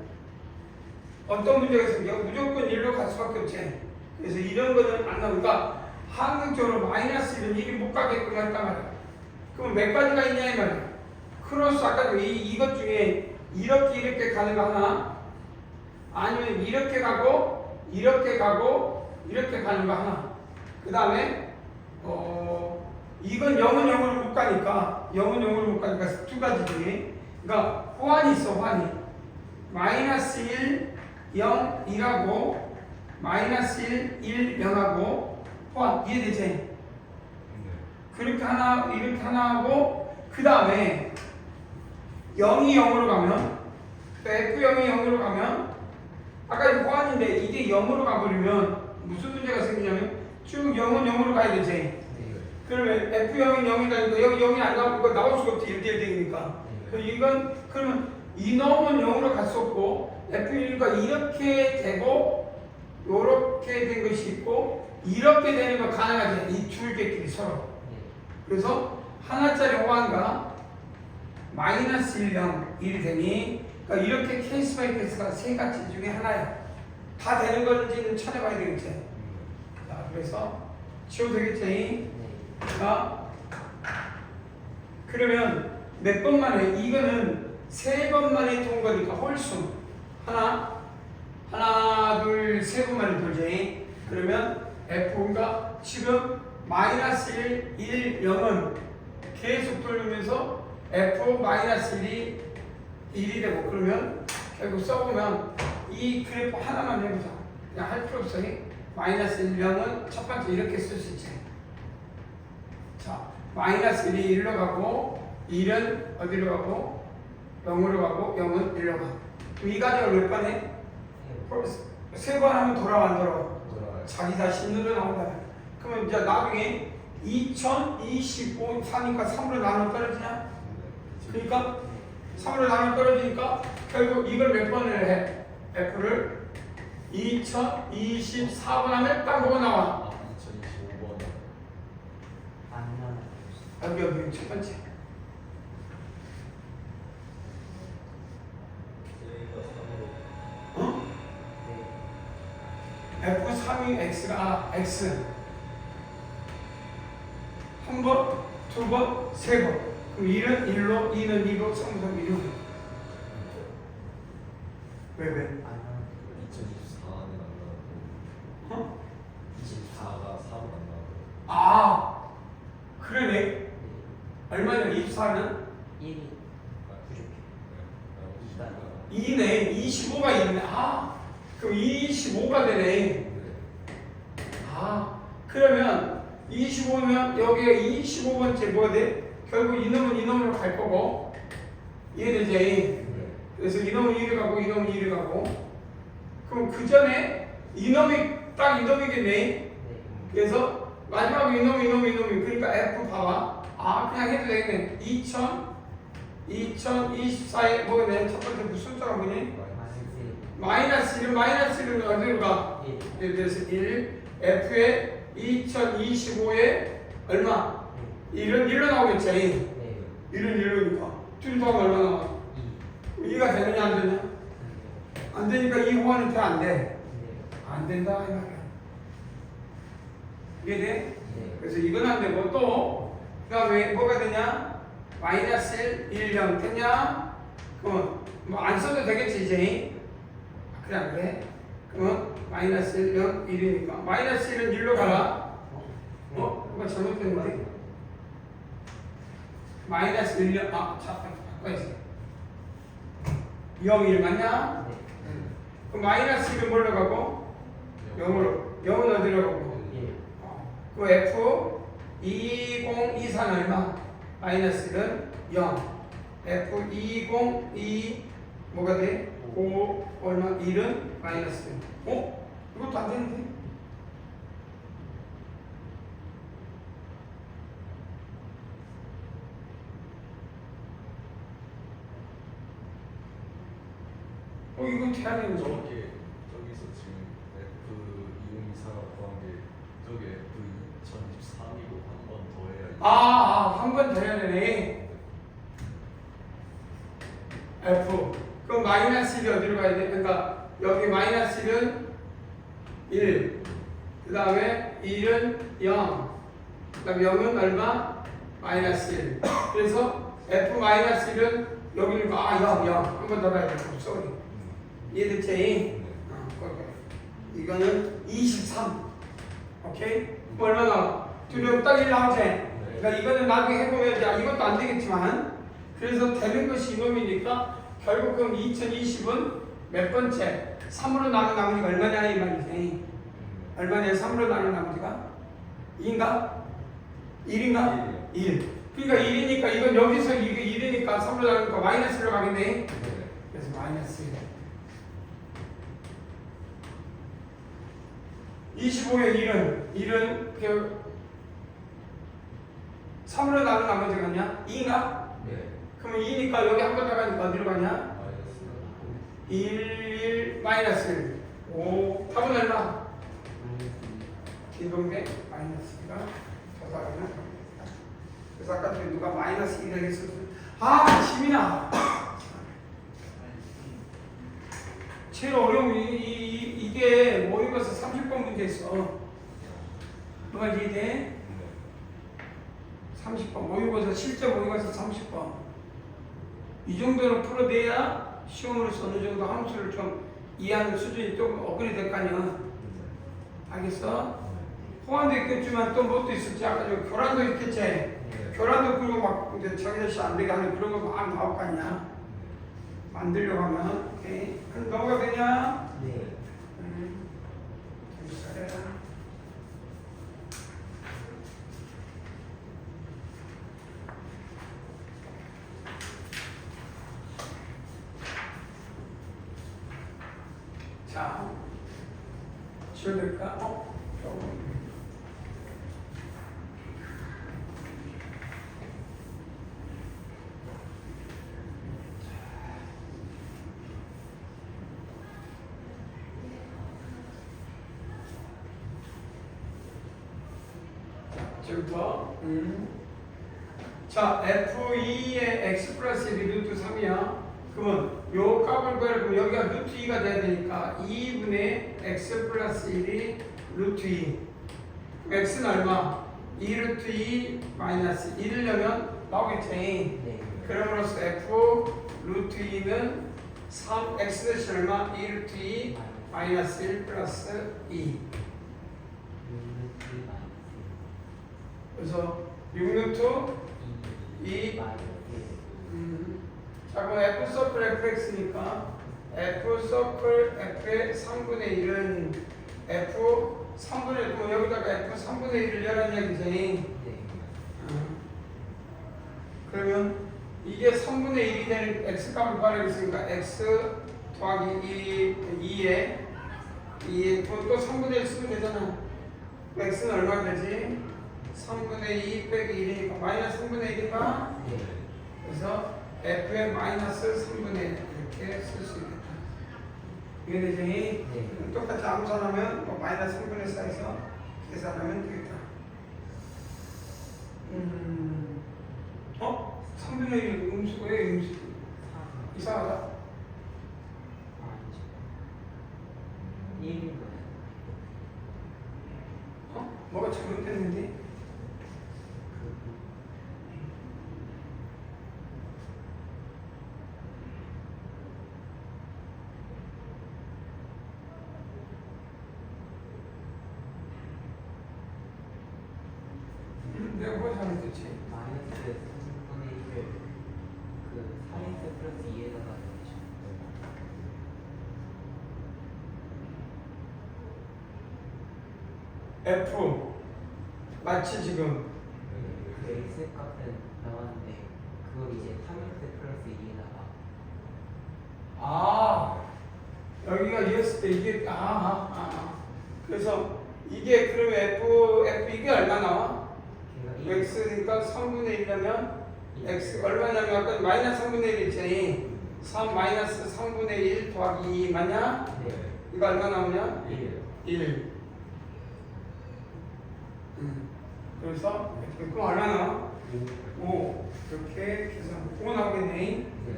어떤 문제가 생겨? 무조건 1로 갈 수밖에 없지. 그래서 이런 거는 안 나오니까 항상적으로 마이너스 1은 1이 못 가게끔 할까 말이야. 그럼 몇 가지가 있냐 이 말이야. 크로스 아까도 이것 중에 이렇게 가는 거 하나 아니면 이렇게 가고 이렇게 가는 거 하나. 그 다음에 이건 0은 0으로 못 가니까 두 가지 중에 그러니까 호환이 있어. 호환이 마이너스 1 0 1하고 마이너스 1 0하고 호환 이해되지? 그렇게 하나 이렇게 하나 하고 그 다음에 0이 0으로 가면 F0이 0으로 가면 아까 이 호환인데 이게 0으로 가버리면 무슨 문제가 생기냐면 쭉 0은 0으로 가야 되지. 네. 그러면 F0이 0이니까 여기 0이 안 나오고 나올 수가 없지. 1대1 되니까. 이건 그러면 이 놈은 0으로 갈 수 없고 F1과 이렇게 되고 요렇게 된 것이 있고 이렇게 되는 거 가능하지. 이 두 개끼리 서로. 그래서 하나짜리 호환과 마이너스 1, 0, 1이 되니 그러니까 이렇게 케이스 바이 케이스가 세 가지 중에 하나야. 다 되는 건지는 찾아봐야 되겠지. 자, 그래서 지워도 되겠지. 자, 그러면 몇 번 만에 이거는 세 번만에 돈 거니까 홀수 하나 둘 세 번만에 돌지. 그러면 F가 지금 마이너스 1, 0은 계속 돌리면서 F 마이너스 1이 되고 그러면 결국 써보면 이 그래프 하나만 해보자. 그냥 할 필요 없어. 마이너스 1, 0은 첫 번째 이렇게 쓸 수 있지. 자, 마이너스 1이 1로 가고 1은 어디로 가고 0으로 가고 0은 1로 가. 이 과정을 몇 번 해? 세 번 하면 돌아와 안 돌아와? 자기 자신으로 나온다. 그러면 이제 나중에 2025 사니까 3으로 나누면 떨어지냐? 그러니까 3으로 나누면 떨어지니까 결국 이걸 몇 번을 해? F를 2024번 하면 딱 뭐가 나와? 2025번. 맞나? 여기 첫 번째. 어? F3이 X가 X 한 번, 두 번, 세 번. 그럼 1은 1로, 2는 2로, 3은 1로. 왜? 맞나? 2024는 안 나오고. 어? 24가 4로 안 나오고. 아, 그러네. 얼마냐? 24는? 1이 부족해. 2네. 25가 있네. 아, 그럼 25가 되네. 네. 아, 그러면 25면 여기에 25번째 뭐가 돼? 결국 이놈은 이놈으로 갈 거고 이해되지? 네. 그래서 이놈은 1을 가고 이놈은 1을 가고 그럼 그 전에 이놈이 딱 이놈이겠네. 네. 그래서 마지막에 이놈이 그러니까 F 봐봐. 아, 그냥 해도 되겠네. 2024에 뭐가 돼? 첫 번째 무슨 숫자가 뭐니? 마이너스 1은 어디로 가? 1. 그래서 1 F에 2025에 얼마? 1은 1로 나오겠지. 네. 1은 1로니까 둘 더하면 얼마 나와? 2. 2가 되느냐 안 되냐? 안 되니까 2 호환은 돼 안 돼? 네. 안 된다 이 말이야. 이해돼? 네. 그래서 이건 안 되고 또 그다음에 뭐가 되냐? 마이너스 1, 0 되냐? 그러면 뭐 안 써도 되겠지 이제. 그래 안 그래? 그러면 마이너스 1, 0, 1이니까 마이너스 1은 1로 가라. 뭐가 잘못됐는데? 마이너스 1, 0, 바꿔야지. 0, 1 맞냐? 네. 그럼 마이너스 1은 뭘로 가고? 0으로. 0은 어디로 가고? 1. 그 F 2024는 얼마? 마이너스 1은 0. F 2022 뭐가 돼? 5 얼마? 1은 마이너스 1. 이것도 안 되는데? 이건 돼야 되는 거. 저기서 지금 F2024가 구한 게 저게 F2023이고 한 번 더 해야 한 번 더 해야 되네. F. 그럼 마이너스 1이 어디로 가야 돼? 그러니까 여기 마이너스 1은 1. 그 다음에 1은 0. 그 다음에 0은 얼마? 마이너스 1. 그래서 F 마이너스 1은 여기를 0. 한 번 더 가야 돼. 쏘리. 이해됐지? 이거는 23. 오케이? 그럼 얼마 나와? 두려움 딱 1 나오지? 그러니까 이거는 나중에 해보면 야, 이것도 안 되겠지만 그래서 되는 것이 이놈이니까 결국 그럼 2020은 몇 번째? 3으로 나눈 나머지가 얼마냐 이 말이지. 얼마냐? 3으로 나눈 나머지가 2인가? 1인가? 1. 그러니까 1이니까 이건 여기서 이게 1이니까 3으로 나누니까 마이너스로 가겠네. 그래서 마이너스 1. 25의 1은 그 3으로 나눈 나머지가 아니야? 2인가? 네. 그러면 2니까 여기 한 번 더 가니까 어디로 가냐? 마이너스 1 마이너스 1. 오, 답은 얼마? 기동대 마이너스가 저 사람은 그래서 아까 전에 누가 마이너스 1을 했었어. 지민아. 제일 어려운 이게 모의고사 30번 문제 있어. 누가 이해돼? 30번 모의고사 실제 모의고사 30번. 이 정도는 풀어내야 시험으로서 어느 정도 함수를 좀 이해하는 수준이 좀 업그레이드 될 거 아니야. 알겠어? 호환도 있겠지만 또 뭣도 있을지 아까 저 교란도 있겠지. 교란도 그리고 막 이제 저기서 안 되게 하는 그런 거 막 나올 거 아니야. 만들려고 하면. 오케이. 그럼 넘어가 되냐? 네. 잘해라. 자, 지워야 될까? 조금. 지금부터 자 F2의 x 플러스 1이 루트 3이야. 그러면 요 값을 구하려 그러면 여기가 루트 2가 돼야 되니까 2분의 x 플러스 1이 루트 2. x는 얼마? 2 루트 2 마이너스 1을 넣으면 나오겠지. 네. 그럼으로써 F 루트 2는 3 x 대신 얼마? 2 루트 2 마이너스 1 플러스 2. 그래서 6루트 2 자 그럼 F 서클 FX니까 F 서클 F의 3분의 1은 F 3분의 1, 뭐 여기다가 F 3분의 1을 열한 얘기지. 네. 그러면 이게 3분의 1이 되는 X값을 구하려겠으니까 X 더하기 2에 또 3분의 1 쓰면 되잖아. X는 얼마 되지? 3분의 2 빼기 1이니까 마이너스 3분의 1이니까 네. 그래서 F의 마이너스 3분의 1 이렇게 쓸 수 있겠다. 이게 되지? 네. 똑같이 암산하면 뭐 마이너스 3분의 4에서 계산하면 되겠다. 3분의 1 음수 왜 음수? 이상하다. 아니죠. 1인 거예요. 뭐가 잘못됐는데? 내가 뭐가 잘못됐지? 마이너스 3분의 1을 그 4x 플러스 2에다가 넣으시면 F 마치 지금 그 x 값은 나왔는데 그걸 이제 3x 플러스 2에다가 여기가 이었을 때 이게 그래서 이게 그러면 F 이게 얼마 나와? 걔가 x니까 3분의 1이면 x 얼마냐면 아까 마이너스 3분의 1 있잖니. 3 마이너스 3분의 1 더하기 2 맞냐? 네. 이거 얼마 나오냐? 1. 1. 그래서 그럼 얼마 나와? 5. 이렇게 계산 5 나오겠네. 네.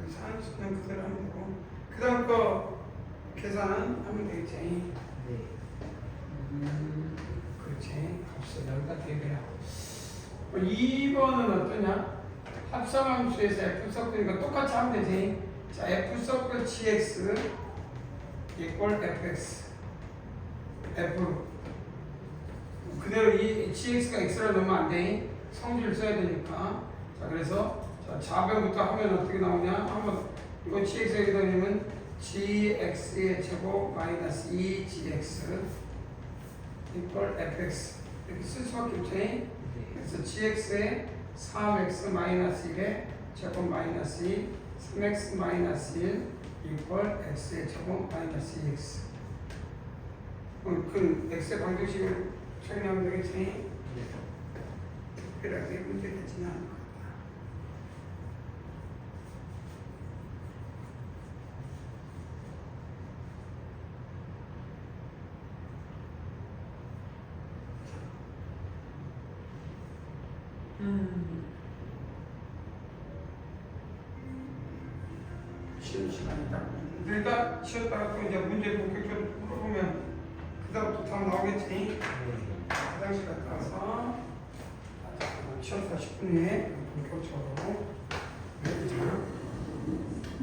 산수는 그대로 하면 되고 그 다음 거 계산은 하면 되겠지. 네. 그렇지. 값을 여기다 대입해라. 2번은 어떠냐? 합성함수에서 F 서클이니까 똑같이 하면 되지. 자, F 서클 GX 이꼴 FX F 그대로 이 GX가 X를 넣으면 안 돼. 성질을 써야 되니까. 자, 그래서 자, 좌변부터 하면 어떻게 나오냐? 한번 이거 GX에 여기다 넣으면 GX의 제곱 마이너스 2GX 이꼴 FX 이렇게 쓸 수밖에 없지. 네. 그래서 GX에 3x 마이너스 1에 제곱 마이너스 2 3x 마이너스 1 이꼴 x의 제곱 마이너스 2x 그 x의 방정식을 처리하면 되겠지. 특별하게 문제 되지는 않을 것 같다. 쉬는 시간이 딱. 그러니까 쉬었다가 또 이제 문제 본격적으로 풀어보면 그다음부터 다 나오겠지. 통해 본격적으로